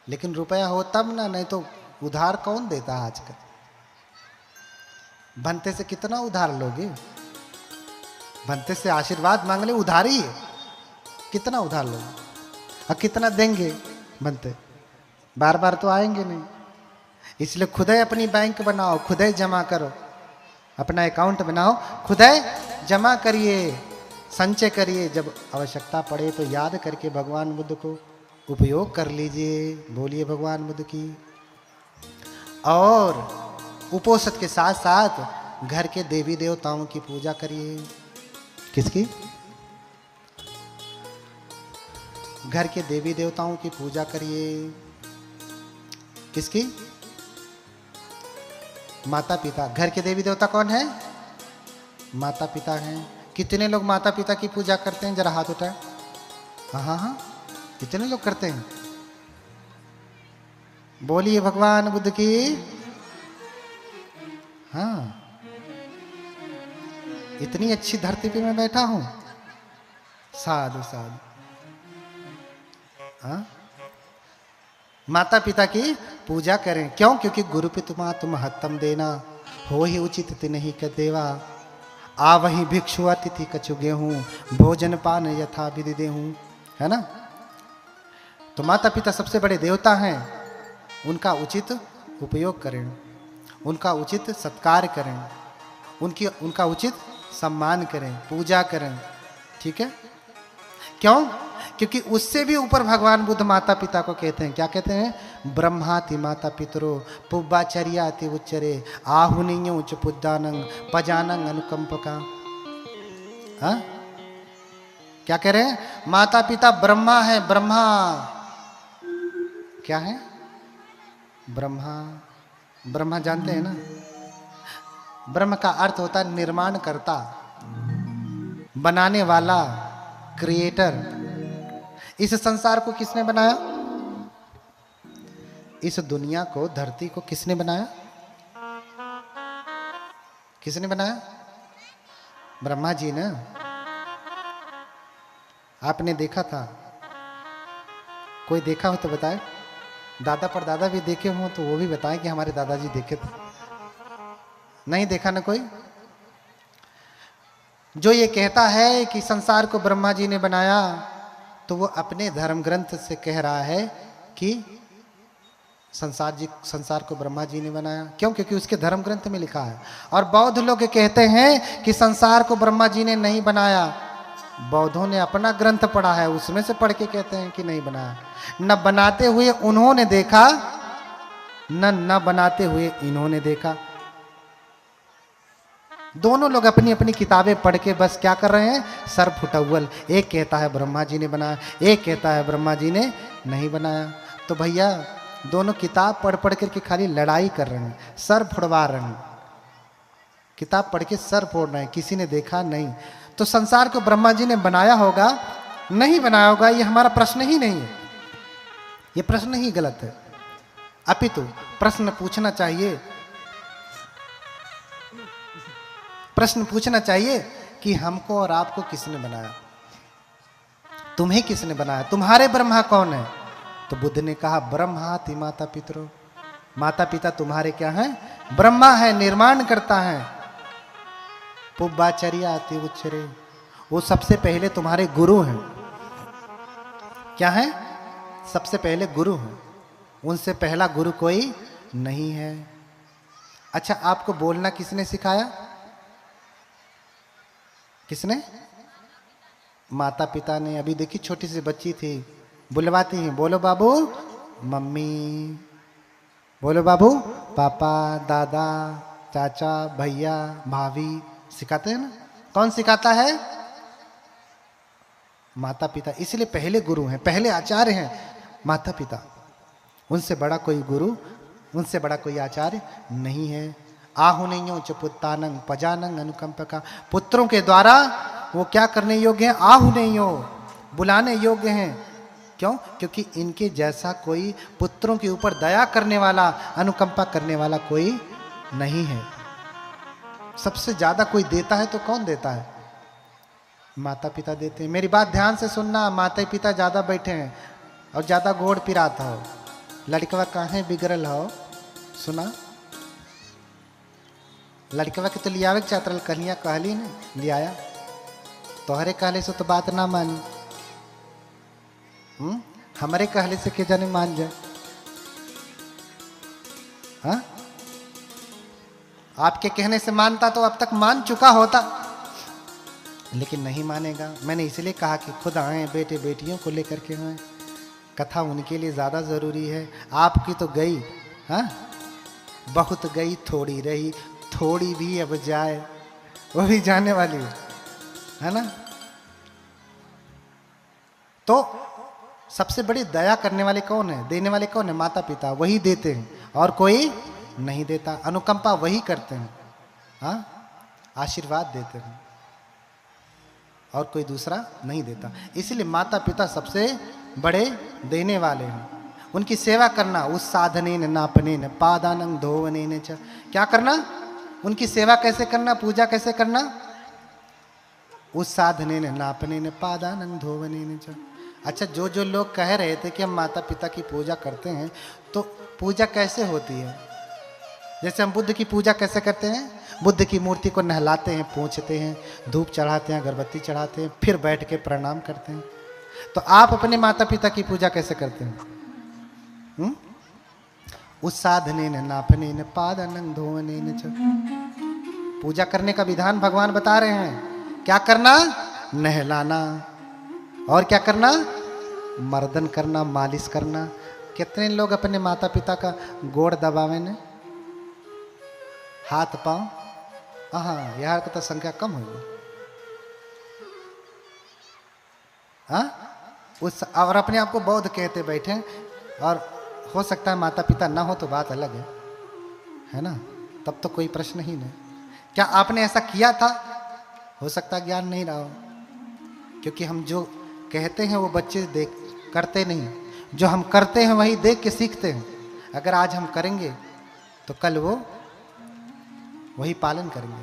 लेकिन रुपया हो तब ना, नहीं तो उधार कौन देता है आजकल? भंते से कितना उधार लोगे? भंते से आशीर्वाद मांग ले, उधार ही है। कितना उधार लोगे और कितना देंगे? भंते बार बार तो आएंगे नहीं। इसलिए खुद ही अपनी बैंक बनाओ, खुद ही जमा करो, अपना अकाउंट बनाओ, खुद ही जमा करिए, संचय करिए। जब आवश्यकता पड़े तो याद करके भगवान बुद्ध को उपयोग कर लीजिए। बोलिए भगवान बुद्ध की। और उपोषण के साथ साथ घर के देवी देवताओं की पूजा करिए। किसकी? घर के देवी देवताओं की पूजा करिए। किसकी? माता पिता। घर के देवी देवता कौन है? माता पिता हैं। कितने लोग माता पिता की पूजा करते हैं? जरा हाथ उठाएं। हाँ हाँ हाँ, कितने लोग करते हैं? बोलिए भगवान बुद्ध की। हाँ, इतनी अच्छी धरती पे मैं बैठा हूं। साधु साधु। हाँ, माता पिता की पूजा करें। क्यों? क्योंकि गुरु पितुमा तुम हत्तम देना, हो ही उचित तिन्हि का देवा। आ वही भिक्षु अतिथि कछु गेहूं, भोजन पान यथा विधि देहूं। है ना? तो माता पिता सबसे बड़े देवता हैं, उनका उचित उपयोग करें, उनका उचित सत्कार करें, उनका उचित सम्मान करें, पूजा करें। ठीक है? क्यों? क्योंकि उससे भी ऊपर भगवान बुद्ध माता पिता को कहते हैं। क्या कहते हैं? ब्रह्माति माता पितरो पुब्बाचर्याति उच्चरे आहुनियो च पुद्दानंग पजानंग अनुकंपका। हाँ, क्या कह रहे हैं? माता पिता ब्रह्मा है। ब्रह्मा क्या है? ब्रह्मा। ब्रह्मा जानते हैं ना? ब्रह्म का अर्थ होता है निर्माण करता, बनाने वाला, क्रिएटर। इस संसार को किसने बनाया? इस दुनिया को, धरती को किसने बनाया? किसने बनाया? ब्रह्मा जी ने। आपने देखा था? कोई देखा हो तो बताए। दादा पर दादा भी देखे हो तो वो भी बताएं कि हमारे दादाजी देखे थे। नहीं देखा ना कोई? जो ये कहता है कि संसार को ब्रह्मा जी ने बनाया, तो वो अपने धर्म ग्रंथ से कह रहा है कि संसार को ब्रह्मा जी ने बनाया। क्यों? क्योंकि उसके धर्म ग्रंथ में लिखा है। और बौद्ध लोग कहते हैं कि संसार को ब्रह्मा जी ने नहीं बनाया। बौद्धों ने अपना ग्रंथ पढ़ा है, उसमें से पढ़ के कहते हैं कि नहीं बनाया। न बनाते हुए उन्होंने देखा, न बनाते हुए इन्होंने देखा। दोनों लोग अपनी अपनी किताबें पढ़ के बस क्या कर रहे हैं? सर फुटअव्वल। एक कहता है ब्रह्मा जी ने बनाया, एक कहता है ब्रह्मा जी ने नहीं बनाया। तो भैया दोनों किताब पढ़ पढ़ करके खाली लड़ाई कर रहे हैं, सर फुड़वा रहे हैं। किताब पढ़ के सर फोड़ रहे हैं, किसी ने देखा नहीं। तो संसार को ब्रह्मा जी ने बनाया होगा, नहीं बनाया होगा, ये हमारा प्रश्न ही नहीं है। ये प्रश्न ही गलत है। अपितु प्रश्न पूछना चाहिए, प्रश्न पूछना चाहिए कि हमको और आपको किसने बनाया? तुम्हें किसने बनाया? तुम्हारे ब्रह्मा कौन है? तो बुद्ध ने कहा ब्रह्माति माता पितरो। माता पिता तुम्हारे क्या हैं? ब्रह्मा है, निर्माण करता है। पुब्बाचर्याति उच्चरे, वो सबसे पहले तुम्हारे गुरु हैं। क्या है? सबसे पहले गुरु हैं। उनसे पहला गुरु कोई नहीं है। अच्छा, आपको बोलना किसने सिखाया? किसने? माता पिता ने। अभी देखी छोटी सी बच्ची थी, बुलवाती हैं, बोलो बाबू मम्मी, बोलो बाबू पापा, दादा, चाचा, भैया, भाभी, सिखाते हैं ना। कौन सिखाता है? माता पिता। इसलिए पहले गुरु हैं, पहले आचार्य हैं माता पिता। उनसे बड़ा कोई गुरु, उनसे बड़ा कोई आचार्य नहीं है। आहुनयो च पुत्तानंग पजानंग अनुकंपका। पुत्रों के द्वारा वो क्या करने योग्य हैं? आहुनयो, बुलाने योग्य हैं। क्यों? क्योंकि इनके जैसा कोई पुत्रों के ऊपर दया करने वाला, अनुकंपा करने वाला कोई नहीं है। सबसे ज्यादा कोई देता है तो कौन देता है? माता पिता देते हैं। मेरी बात ध्यान से सुनना, माता पिता ज्यादा बैठे हैं और ज्यादा गोड़ पिराता हो, लड़कवा कहाँ बिगड़ल हो, सुना लड़कवा के तो लियावे के चाहत कन्हैया कहली ने लियाया तोहरे कहले से तो बात ना मानी हमारे कहले से के जाने मान जाए। हाँ आपके कहने से मानता तो अब तक मान चुका होता, लेकिन नहीं मानेगा। मैंने इसलिए कहा कि खुद आए बेटे बेटियों को लेकर के आए, कथा उनके लिए ज़्यादा ज़रूरी है। आपकी तो गई, हाँ बहुत गई थोड़ी रही, थोड़ी भी अब जाए वो भी जाने वाली है ना। तो सबसे बड़ी दया करने वाले कौन है, देने वाले कौन है? माता पिता, वही देते हैं और कोई नहीं देता। अनुकंपा वही करते हैं, हाँ आशीर्वाद देते हैं और कोई दूसरा नहीं देता। इसलिए माता पिता सबसे बड़े देने वाले हैं। उनकी सेवा करना, उस साधने न नापने न पादानं धोवने न च, क्या करना? उनकी सेवा कैसे करना, पूजा कैसे करना? उस साधने न नापने न पादानं धोवने न च। अच्छा, जो जो लोग कह रहे थे कि हम माता पिता की पूजा करते हैं, तो पूजा कैसे होती है? जैसे हम बुद्ध की पूजा कैसे करते हैं? बुद्ध की मूर्ति को नहलाते हैं, पोंछते हैं, धूप चढ़ाते हैं, अगरबत्ती चढ़ाते हैं, फिर बैठ के प्रणाम करते हैं। तो आप अपने माता पिता की पूजा कैसे करते हैं? उस साधने न नापने न पादानं धोवने न च। पूजा करने का विधान भगवान बता रहे हैं। क्या करना? नहलाना। और क्या करना? मर्दन करना, मालिश करना। कितने लोग अपने माता पिता का गोड़ दबावे ने, हाथ पांव? हाँ यार तो संख्या कम होगी। हाँ उस और अपने आप को बौद्ध कहते बैठे, और हो सकता है माता पिता ना हो तो बात अलग है ना, तब तो कोई प्रश्न ही नहीं। क्या आपने ऐसा किया था? हो सकता है ज्ञान नहीं रहा हो, क्योंकि हम जो कहते हैं वो बच्चे देख करते नहीं, जो हम करते हैं वही देख के सीखते हैं। अगर आज हम करेंगे तो कल वो वही पालन करेंगे।